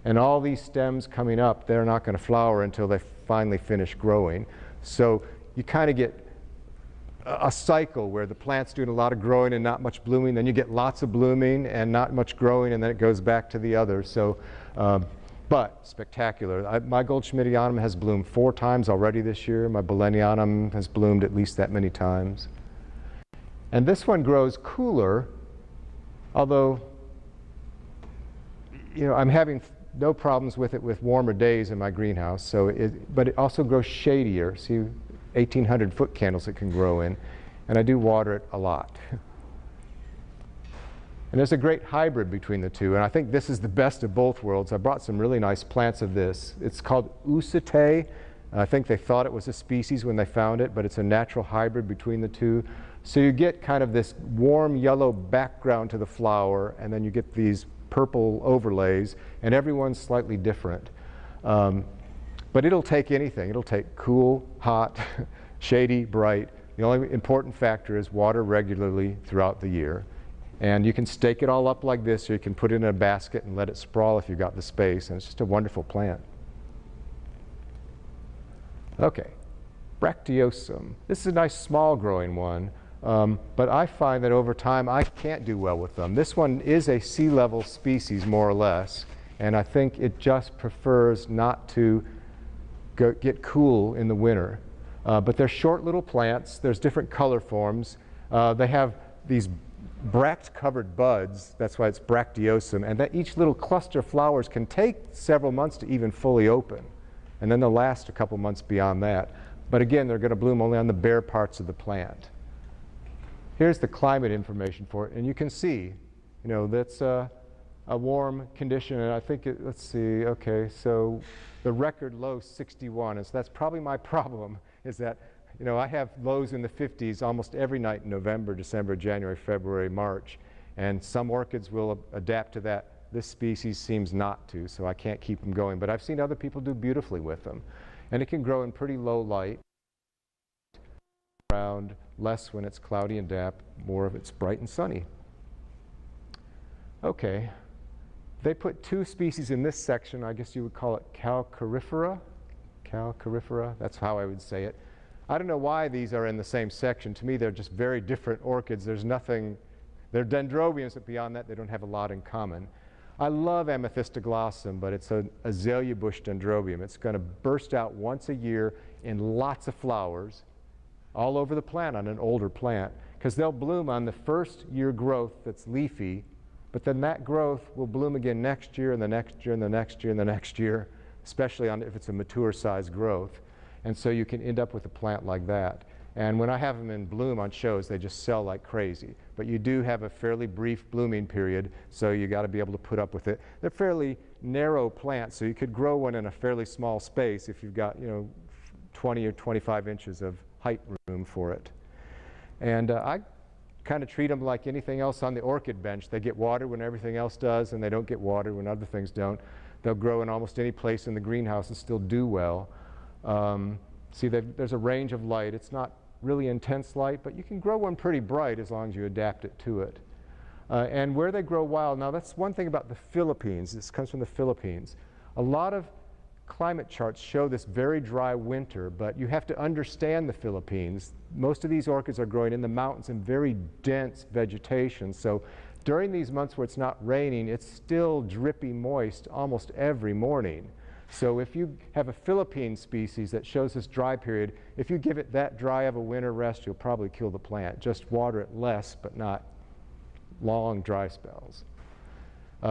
And all these stems coming up, they're not going to flower until they finally finish growing. So you kind of get a cycle where the plant's doing a lot of growing and not much blooming. Then you get lots of blooming and not much growing, and then it goes back to the other. So but spectacular. My Goldschmidtianum has bloomed 4 times already this year. My Balenianum has bloomed at least that many times. And this one grows cooler, although I'm having no problems with it with warmer days in my greenhouse. But it also grows shadier. See, 1,800-foot candles it can grow in, and I do water it a lot. And there's a great hybrid between the two, and I think this is the best of both worlds. I brought some really nice plants of this. It's called Usite. I think they thought it was a species when they found it, but it's a natural hybrid between the two. So you get kind of this warm yellow background to the flower, and then you get these purple overlays, and everyone's slightly different. But it'll take anything. It'll take cool, hot, shady, bright. The only important factor is water regularly throughout the year. And you can stake it all up like this, or you can put it in a basket and let it sprawl if you've got the space, and it's just a wonderful plant. Okay, Bracteosum. This is a nice small growing one, but I find that over time I can't do well with them. This one is a sea level species, more or less, and I think it just prefers not to get cool in the winter. But they're short little plants. There's different color forms. They have these bract-covered buds, that's why it's Bracteosum, and that each little cluster of flowers can take several months to even fully open, and then they'll last a couple months beyond that. But again, they're going to bloom only on the bare parts of the plant. Here's the climate information for it, and you can see, that's a warm condition, and I think let's see, okay, so the record low 61, and so that's probably my problem, is that I have lows in the 50s almost every night in November, December, January, February, March, and some orchids will adapt to that. This species seems not to, so I can't keep them going. But I've seen other people do beautifully with them. And it can grow in pretty low light, around less when it's cloudy and damp, more if it's bright and sunny. Okay. They put 2 species in this section. I guess you would call it Calcarifera. Calcarifera, that's how I would say it. I don't know why these are in the same section. To me, they're just very different orchids. There's nothing, they're dendrobiums, but beyond that, they don't have a lot in common. I love Amethystoglossum, but it's an azalea bush dendrobium. It's going to burst out once a year in lots of flowers all over the plant on an older plant, because they'll bloom on the first year growth that's leafy, but then that growth will bloom again next year and the next year and the next year and the next year, especially if it's a mature size growth. And so you can end up with a plant like that. And when I have them in bloom on shows, they just sell like crazy. But you do have a fairly brief blooming period, so you got to be able to put up with it. They're fairly narrow plants, so you could grow one in a fairly small space if you've got 20 or 25 inches of height room for it. And I kind of treat them like anything else on the orchid bench. They get water when everything else does, and they don't get water when other things don't. They'll grow in almost any place in the greenhouse and still do well. See, there's a range of light. It's not really intense light, but you can grow one pretty bright as long as you adapt it to it. And where they grow wild, now that's one thing about the Philippines. This comes from the Philippines. A lot of climate charts show this very dry winter, but you have to understand the Philippines. Most of these orchids are growing in the mountains in very dense vegetation. So during these months where it's not raining, it's still drippy moist almost every morning. So if you have a Philippine species that shows this dry period, if you give it that dry of a winter rest, you'll probably kill the plant. Just water it less, but not long dry spells.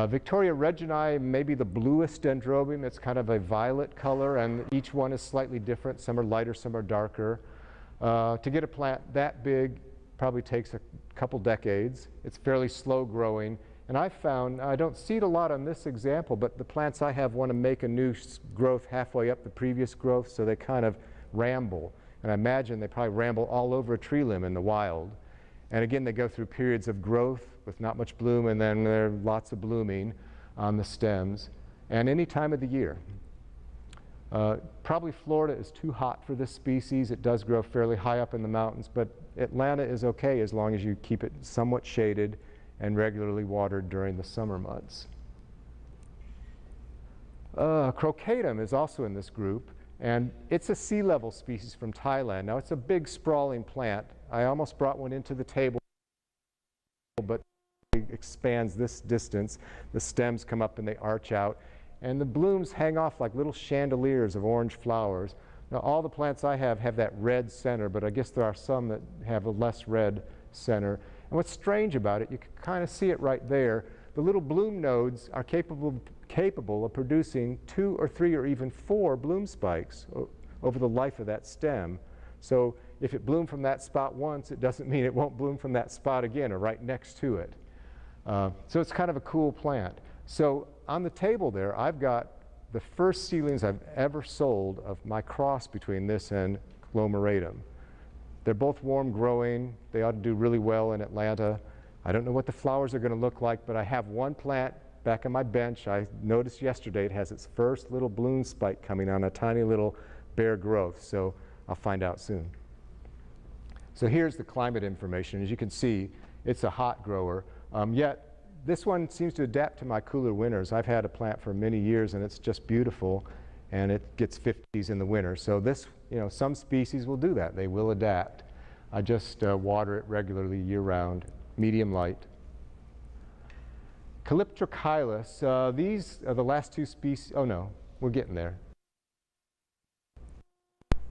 Victoria reginae may be the bluest dendrobium. It's kind of a violet color, and each one is slightly different. Some are lighter, some are darker. To get a plant that big probably takes a couple decades. It's fairly slow growing. And I found, I don't see it a lot on this example, but the plants I have want to make a new growth halfway up the previous growth, so they kind of ramble. And I imagine they probably ramble all over a tree limb in the wild. And again, they go through periods of growth with not much bloom, and then there are lots of blooming on the stems, and any time of the year. Probably Florida is too hot for this species. It does grow fairly high up in the mountains, but Atlanta is okay as long as you keep it somewhat shaded and regularly watered during the summer months. Crocatum is also in this group, and it's a sea level species from Thailand. Now, it's a big sprawling plant. I almost brought one into the table, but it expands this distance. The stems come up and they arch out, and the blooms hang off like little chandeliers of orange flowers. Now, all the plants I have that red center, but I guess there are some that have a less red center. And what's strange about it, you can kind of see it right there. The little bloom nodes are capable of producing 2 or 3 or even 4 bloom spikes over the life of that stem. So if it bloomed from that spot once, it doesn't mean it won't bloom from that spot again or right next to it. So it's kind of a cool plant. So on the table there, I've got the first seedlings I've ever sold of my cross between this and Glomeratum. They're both warm growing. They ought to do really well in Atlanta. I don't know what the flowers are going to look like, but I have one plant back on my bench. I noticed yesterday it has its first little bloom spike coming on a tiny little bare growth, so I'll find out soon. So here's the climate information. As you can see, it's a hot grower, yet this one seems to adapt to my cooler winters. I've had a plant for many years, and it's just beautiful, and it gets 50s in the winter. So this, some species will do that. They will adapt. I just water it regularly year-round, medium light. Calyptrochylis, these are the last 2 species. Oh no, we're getting there.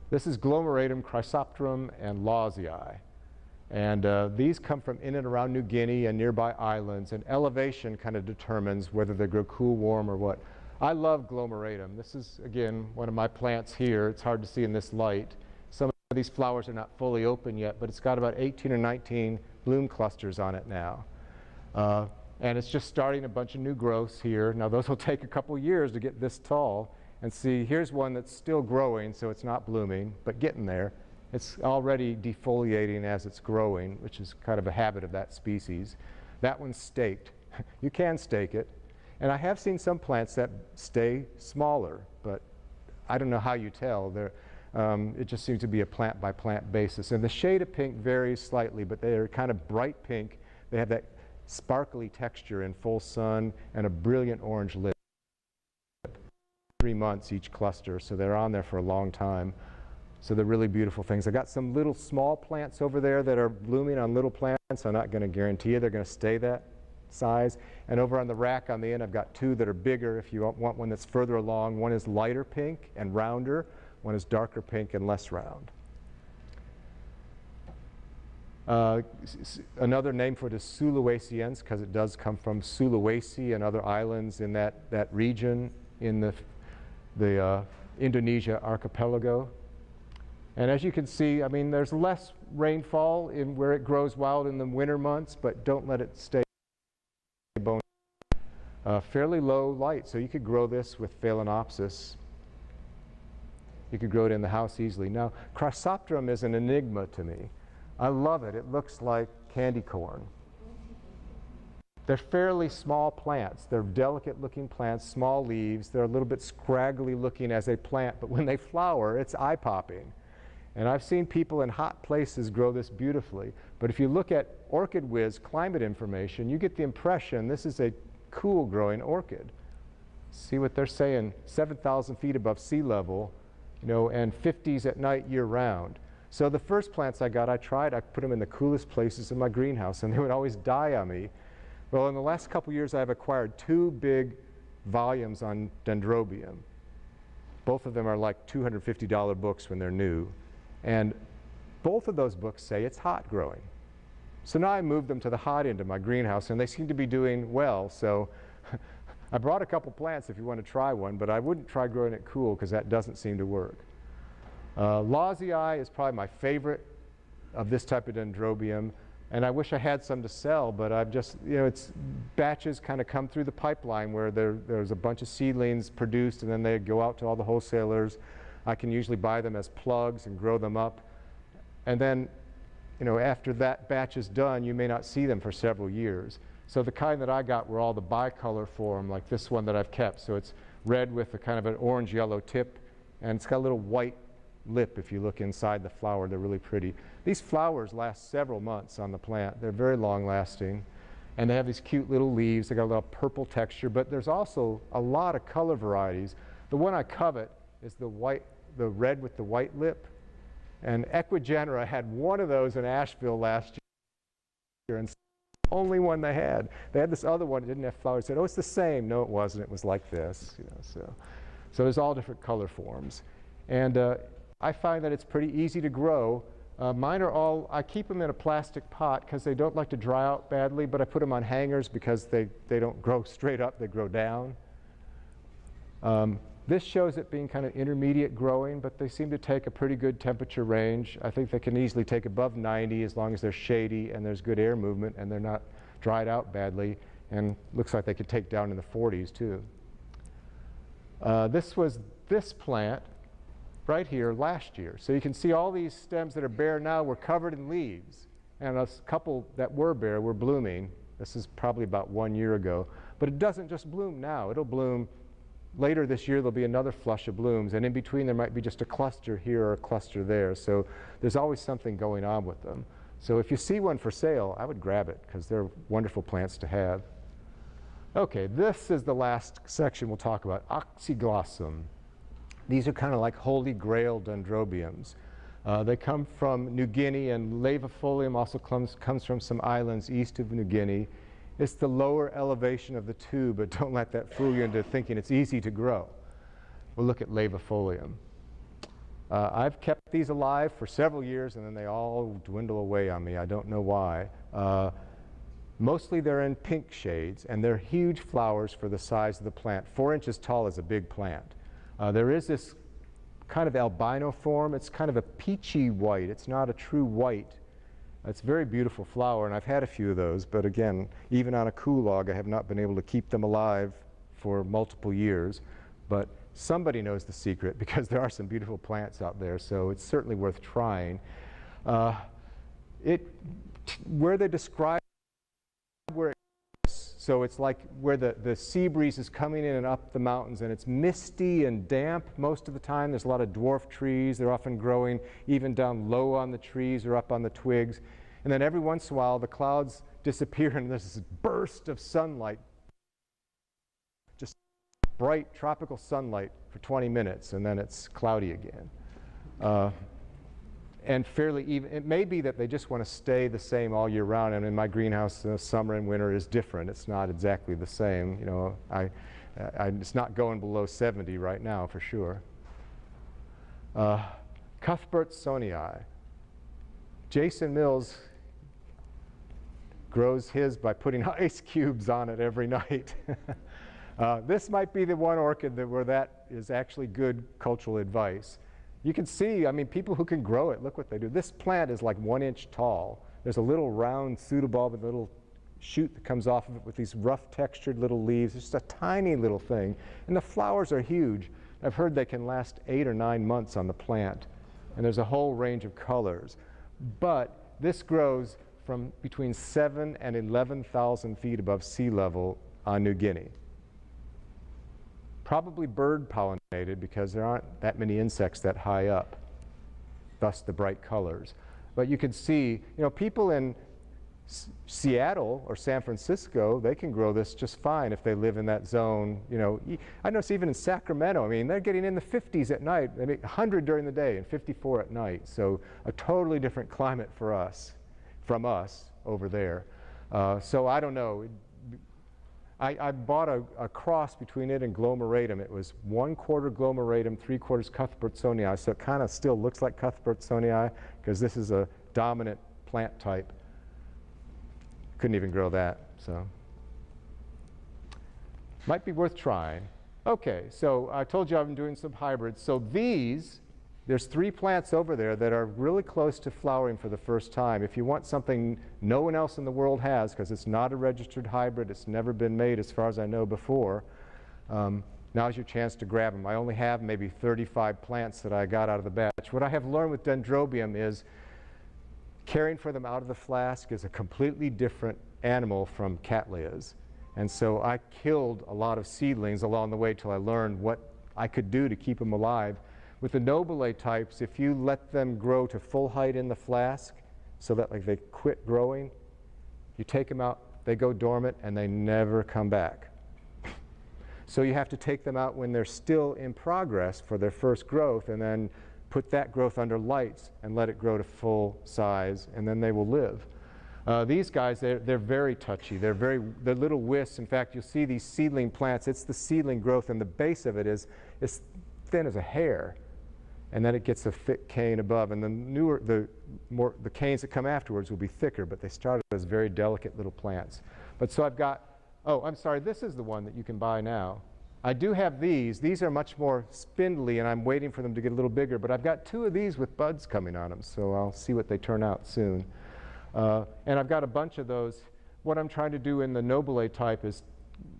This is Glomeratum, Chrysopterum, and Lawsii. And these come from in and around New Guinea and nearby islands, and elevation kind of determines whether they grow cool, warm, or what. I love Glomeratum. This is, again, one of my plants here. It's hard to see in this light. Some of these flowers are not fully open yet, but it's got about 18 or 19 bloom clusters on it now. And it's just starting a bunch of new growths here. Now, those will take a couple years to get this tall. And see, here's one that's still growing, so it's not blooming, but getting there. It's already defoliating as it's growing, which is kind of a habit of that species. That one's staked. You can stake it. And I have seen some plants that stay smaller, but I don't know how you tell. It just seems to be a plant-by-plant basis. And the shade of pink varies slightly, but they are kind of bright pink. They have that sparkly texture in full sun and a brilliant orange lip. 3 months each cluster, so they're on there for a long time. So they're really beautiful things. I got some little small plants over there that are blooming on little plants. I'm not going to guarantee you they're going to stay that size. And over on the rack on the end, I've got 2 that are bigger if you want one that's further along. One is lighter pink and rounder. One is darker pink and less round. Another name for it is Sulawesiense, because it does come from Sulawesi and other islands in that region in the Indonesia archipelago. And as you can see, I mean, there's less rainfall in where it grows wild in the winter months, but don't let it stay bone. Fairly low light, so you could grow this with Phalaenopsis. You could grow it in the house easily. Now, Chrysopterum is an enigma to me. I love it. It looks like candy corn. They're fairly small plants. They're delicate-looking plants, small leaves. They're a little bit scraggly looking as a plant, but when they flower, it's eye-popping. And I've seen people in hot places grow this beautifully. But if you look at Orchid Whiz climate information, you get the impression this is a cool-growing orchid. See what they're saying, 7,000 feet above sea level, and 50s at night year-round. So the first plants I put them in the coolest places in my greenhouse, and they would always die on me. Well, in the last couple years, I've acquired 2 big volumes on Dendrobium. Both of them are like $250 books when they're new. And both of those books say it's hot growing. So now I moved them to the hot end of my greenhouse, and they seem to be doing well. So I brought a couple plants if you want to try one, but I wouldn't try growing it cool because that doesn't seem to work. Lawsii is probably my favorite of this type of Dendrobium. And I wish I had some to sell, but I've just, it's batches kind of come through the pipeline where there's a bunch of seedlings produced, and then they go out to all the wholesalers. I can usually buy them as plugs and grow them up. And then, after that batch is done, you may not see them for several years. So the kind that I got were all the bicolor form, like this one that I've kept. So it's red with a kind of an orange-yellow tip, and it's got a little white lip if you look inside the flower. They're really pretty. These flowers last several months on the plant. They're very long-lasting, and they have these cute little leaves. They got a little purple texture, but there's also a lot of color varieties. The one I covet is the red with the white lip, and Equigenera had one of those in Asheville last year, and only one they had. They had this other one that didn't have flowers. They said, oh, it's the same. No, it wasn't. It was like this. You know, so there's all different color forms. And I find that it's pretty easy to grow. Mine are all, I keep them in a plastic pot because they don't like to dry out badly, but I put them on hangers because they don't grow straight up, they grow down. This shows it being kind of intermediate growing, but they seem to take a pretty good temperature range. I think they can easily take above 90 as long as they're shady and there's good air movement and they're not dried out badly, and looks like they could take down in the 40s too. This was this plant right here last year. So you can see all these stems that are bare now were covered in leaves, and a couple that were bare were blooming. This is probably about 1 year ago. But it doesn't just bloom now. It'll bloom later this year. There'll be another flush of blooms, and in between there might be just a cluster here or a cluster there. So there's always something going on with them. So if you see one for sale, I would grab it because they're wonderful plants to have. Okay, this is the last section we'll talk about, Oxyglossum. These are kind of like holy grail dendrobiums. They come from New Guinea, and Lavifolium also comes from some islands east of New Guinea. It's the lower elevation of the two, but don't let that fool you into thinking it's easy to grow. We'll look at Lavifolium. I've kept these alive for several years, and then they all dwindle away on me. I don't know why. Mostly they're in pink shades, and they're huge flowers for the size of the plant. 4 inches tall is a big plant. There is this kind of albino form. It's kind of a peachy white. It's not a true white. It's a very beautiful flower, and I've had a few of those, but again, even on a kulog, I have not been able to keep them alive for multiple years. But somebody knows the secret, because there are some beautiful plants out there, so it's certainly worth trying. Where they describe where it is, so it's like where the sea breeze is coming in and up the mountains, and it's misty and damp most of the time. There's a lot of dwarf trees. They're often growing even down low on the trees or up on the twigs. And then every once in a while, the clouds disappear, and there's this burst of sunlight, just bright tropical sunlight for 20 minutes, and then it's cloudy again. And fairly even. It may be that they just want to stay the same all year round, and in my greenhouse, summer and winter is different. It's not exactly the same. You know, it's not going below 70 right now for sure. Cuthbertsonii. Jason Mills grows his by putting ice cubes on it every night. This might be the one orchid where that is actually good cultural advice. You can see, I mean, people who can grow it, look what they do. This plant is like 1 inch tall. There's a little round pseudobulb with a little shoot that comes off of it with these rough textured little leaves. It's just a tiny little thing. And the flowers are huge. I've heard they can last 8 or 9 months on the plant. And there's a whole range of colors. But this grows from between 7,000 and 11,000 feet above sea level on New Guinea. Probably bird pollinated, because there aren't that many insects that high up, thus the bright colors. But you can see, you know, people in Seattle or San Francisco, they can grow this just fine if they live in that zone. You know, I notice even in Sacramento, I mean, they're getting in the 50s at night. I mean, 100 during the day and 54 at night. So a totally different climate for us, from us over there. So I don't know. I bought a cross between it and glomeratum. It was 1/4 glomeratum, 3/4 Cuthbertsonii, so it kind of still looks like Cuthbertsonii because this is a dominant plant type. Couldn't even grow that, so. Might be worth trying. Okay, so I told you I've been doing some hybrids. So there's 3 plants over there that are really close to flowering for the first time. If you want something no one else in the world has, because it's not a registered hybrid, it's never been made as far as I know before, now's your chance to grab them. I only have maybe 35 plants that I got out of the batch. What I have learned with Dendrobium is caring for them out of the flask is a completely different animal from Cattleyas. And so I killed a lot of seedlings along the way till I learned what I could do to keep them alive. With the Nobile types, if you let them grow to full height in the flask so that like they quit growing, you take them out, they go dormant, and they never come back. So you have to take them out when they're still in progress for their first growth, and then put that growth under lights and let it grow to full size, and then they will live. These guys, they're very touchy. They're little wisps. In fact, you'll see these seedling plants. It's the seedling growth, and the base of it is thin as a hair, and then it gets a thick cane above. And the canes that come afterwards will be thicker, but they started as very delicate little plants. But so I've got, oh, I'm sorry, this is the one that you can buy now. I do have these. These are much more spindly, and I'm waiting for them to get a little bigger. But I've got 2 of these with buds coming on them, so I'll see what they turn out soon. And I've got a bunch of those. What I'm trying to do in the Nobile type is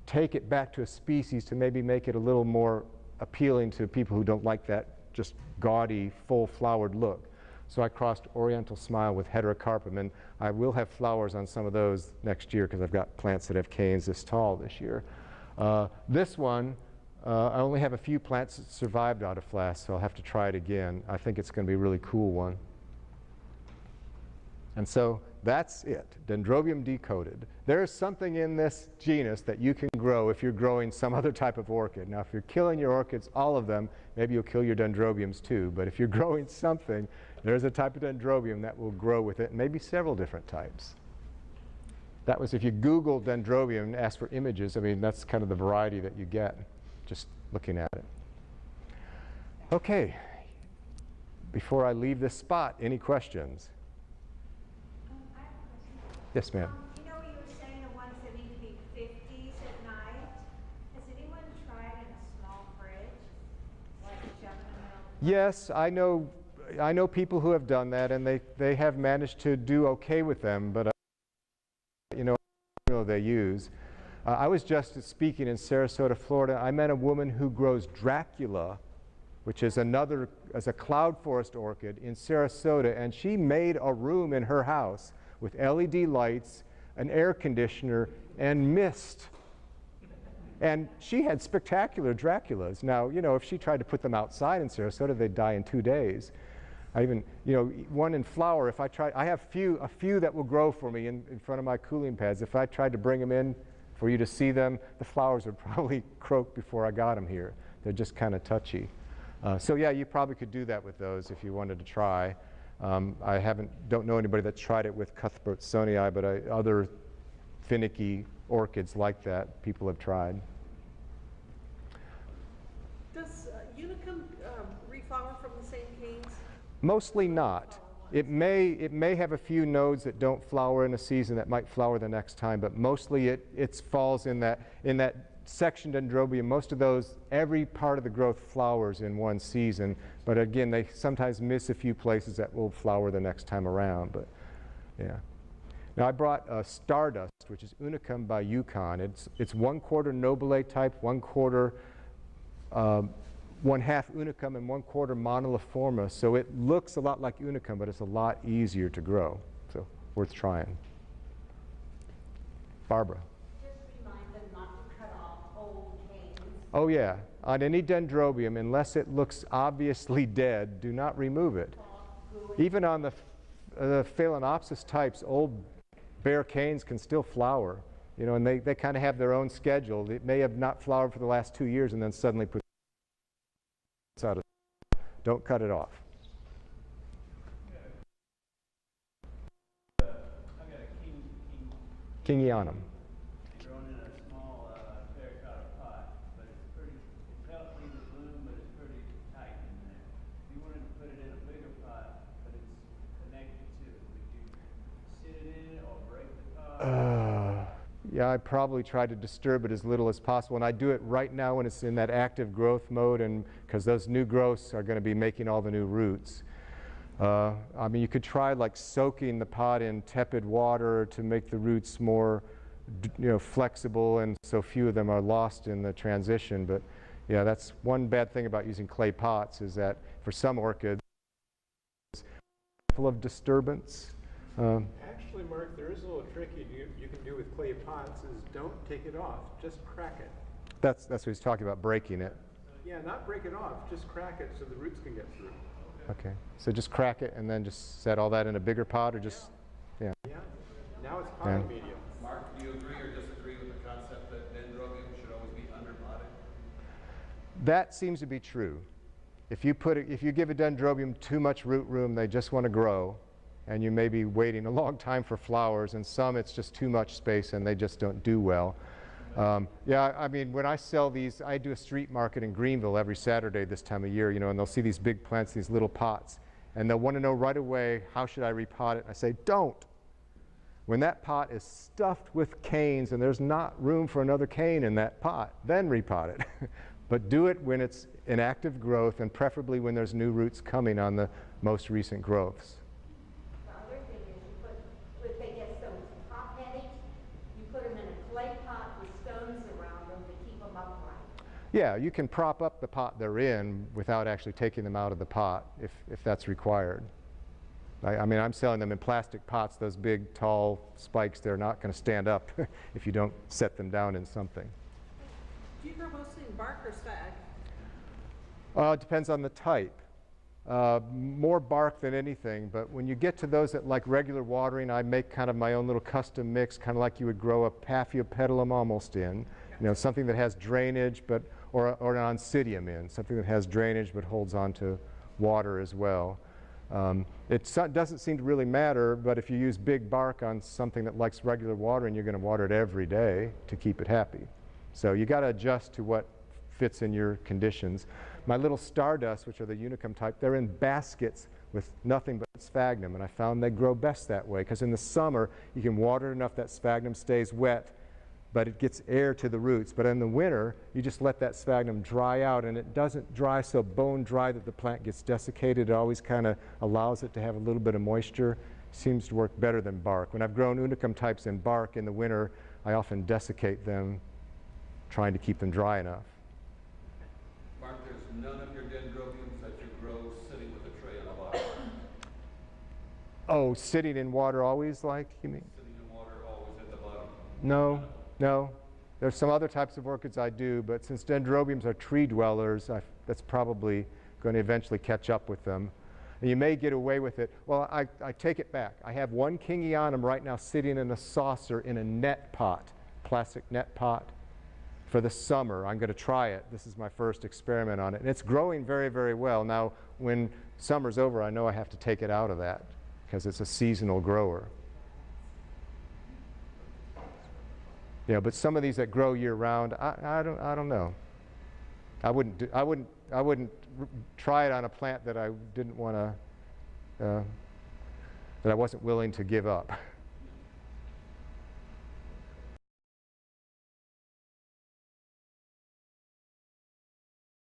take it back to a species to maybe make it a little more appealing to people who don't like that just gaudy, full-flowered look. So I crossed Oriental Smile with Heterocarpum, and I will have flowers on some of those next year because I've got plants that have canes this tall this year. This one, I only have a few plants that survived out of flask, so I'll have to try it again. I think it's going to be a really cool one. And so that's it, Dendrobium decoded. There's something in this genus that you can grow if you're growing some other type of orchid. Now, if you're killing your orchids, all of them, maybe you'll kill your Dendrobiums too. But if you're growing something, there's a type of Dendrobium that will grow with it, and maybe several different types. That was if you Google Dendrobium and ask for images. I mean, that's kind of the variety that you get just looking at it. Okay. Before I leave this spot, any questions? Yes, ma'am. You know, you were saying the ones that need to be 50s at night. Has anyone tried in a small fridge, like shoving them out? Yes, I know people who have done that, and they have managed to do okay with them, but you know they use. I was just speaking in Sarasota, Florida. I met a woman who grows Dracula, which is a cloud forest orchid in Sarasota, and she made a room in her house with LED lights, an air conditioner, and mist. And she had spectacular Draculas. Now, you know, if she tried to put them outside in Sarasota, they'd die in 2 days. I even, you know, one in flower, if I tried, I have a few that will grow for me in front of my cooling pads. If I tried to bring them in for you to see them, the flowers would probably croak before I got them here. They're just kind of touchy. So yeah, you probably could do that with those if you wanted to try. I don't know anybody that's tried it with Cuthbertsonii, but other finicky orchids like that, people have tried. Does Unicum reflower from the same canes? Mostly not. It may have a few nodes that don't flower in a season that might flower the next time, but mostly it falls in that section Dendrobium. Most of those, every part of the growth flowers in one season, but again, they sometimes miss a few places that will flower the next time around. But yeah. Now I brought Stardust, which is Unicum by Yukon. It's 1/4 Nobile type, 1/4 1/2 Unicum, and 1/4 Moniliforma. So it looks a lot like Unicum, but it's a lot easier to grow. So worth trying. Barbara. Oh yeah, on any Dendrobium, unless it looks obviously dead, do not remove it. Even on the Phalaenopsis types, old bare canes can still flower, you know, and they kind of have their own schedule. It may have not flowered for the last 2 years and then suddenly put out of. Don't cut it off. I've got a Kingianum. grown in a small terracotta pot, but it's healthy to bloom, but it's pretty tight in there. If you wanted to put it in a bigger pot, but it's connected to it, would you sit it in it or break the pot? Yeah, I probably try to disturb it as little as possible, and I do it right now when it's in that active growth mode, and because those new growths are going to be making all the new roots. I mean, you could try like soaking the pot in tepid water to make the roots more, you know, flexible, and so few of them are lost in the transition. But yeah, that's one bad thing about using clay pots, is that for some orchids, full of disturbance. Actually, Mark, there is a little trick you can do with clay pots is don't take it off, just crack it. That's what he's talking about, breaking it. Yeah, not break it off, just crack it so the roots can get through. Okay, so just crack it and then just set all that in a bigger pot, or just, yeah. Yeah, now it's potting medium. Mark, do you agree or disagree with the concept that Dendrobium should always be underpotted? That seems to be true. If you give a Dendrobium too much root room, they just want to grow. and you may be waiting a long time for flowers, and some it's just too much space and they just don't do well. Yeah, I mean, when I sell these, I do a street market in Greenville every Saturday this time of year, you know, and they'll see these big plants, these little pots, and they'll want to know right away, how should I repot it? I say, don't. When that pot is stuffed with canes and there's not room for another cane in that pot, then repot it. But do it when it's in active growth, and preferably when there's new roots coming on the most recent growths. The other thing is you put, if they get those top headaches, you put them in a clay pot with stones around them to keep them upright. Yeah, you can prop up the pot they're in without actually taking them out of the pot if that's required. I mean, I'm selling them in plastic pots, those big, tall spikes. They're not going to stand up if you don't set them down in something. Do you grow mostly in bark or stag? It depends on the type. More bark than anything, but when you get to those that like regular watering, I make kind of my own little custom mix, kind of like you would grow a Paphiopedilum almost in. You know, something that has drainage, or an Oncidium in, something that has drainage but holds on to water as well. It doesn't seem to really matter, but if you use big bark on something that likes regular watering, you're going to water it every day to keep it happy. So you got to adjust to what fits in your conditions. My little Stardust, which are the Unicum type, they're in baskets with nothing but sphagnum, and I found they grow best that way, because in the summer you can water it enough that sphagnum stays wet, but it gets air to the roots. But in the winter, you just let that sphagnum dry out, and it doesn't dry so bone dry that the plant gets desiccated. It always kind of allows it to have a little bit of moisture. Seems to work better than bark. When I've grown Unicum types in bark in the winter, I often desiccate them, trying to keep them dry enough. Mark, there's none of your Dendrobiums that you grow sitting with a tray on the bottom. Oh, sitting in water always, like, you mean? Sitting in water always at the bottom. No, no. There's some other types of orchids I do, but since Dendrobiums are tree dwellers, that's probably going to eventually catch up with them. And you may get away with it. Well, I take it back. I have one Kingianum right now sitting in a saucer in a net pot, plastic net pot, for the summer. I'm going to try it. This is my first experiment on it. And it's growing very, very well. Now, when summer's over, I know I have to take it out of that because it's a seasonal grower. Yeah, but some of these that grow year-round, I don't know. I wouldn't try it on a plant that I didn't want to, that I wasn't willing to give up.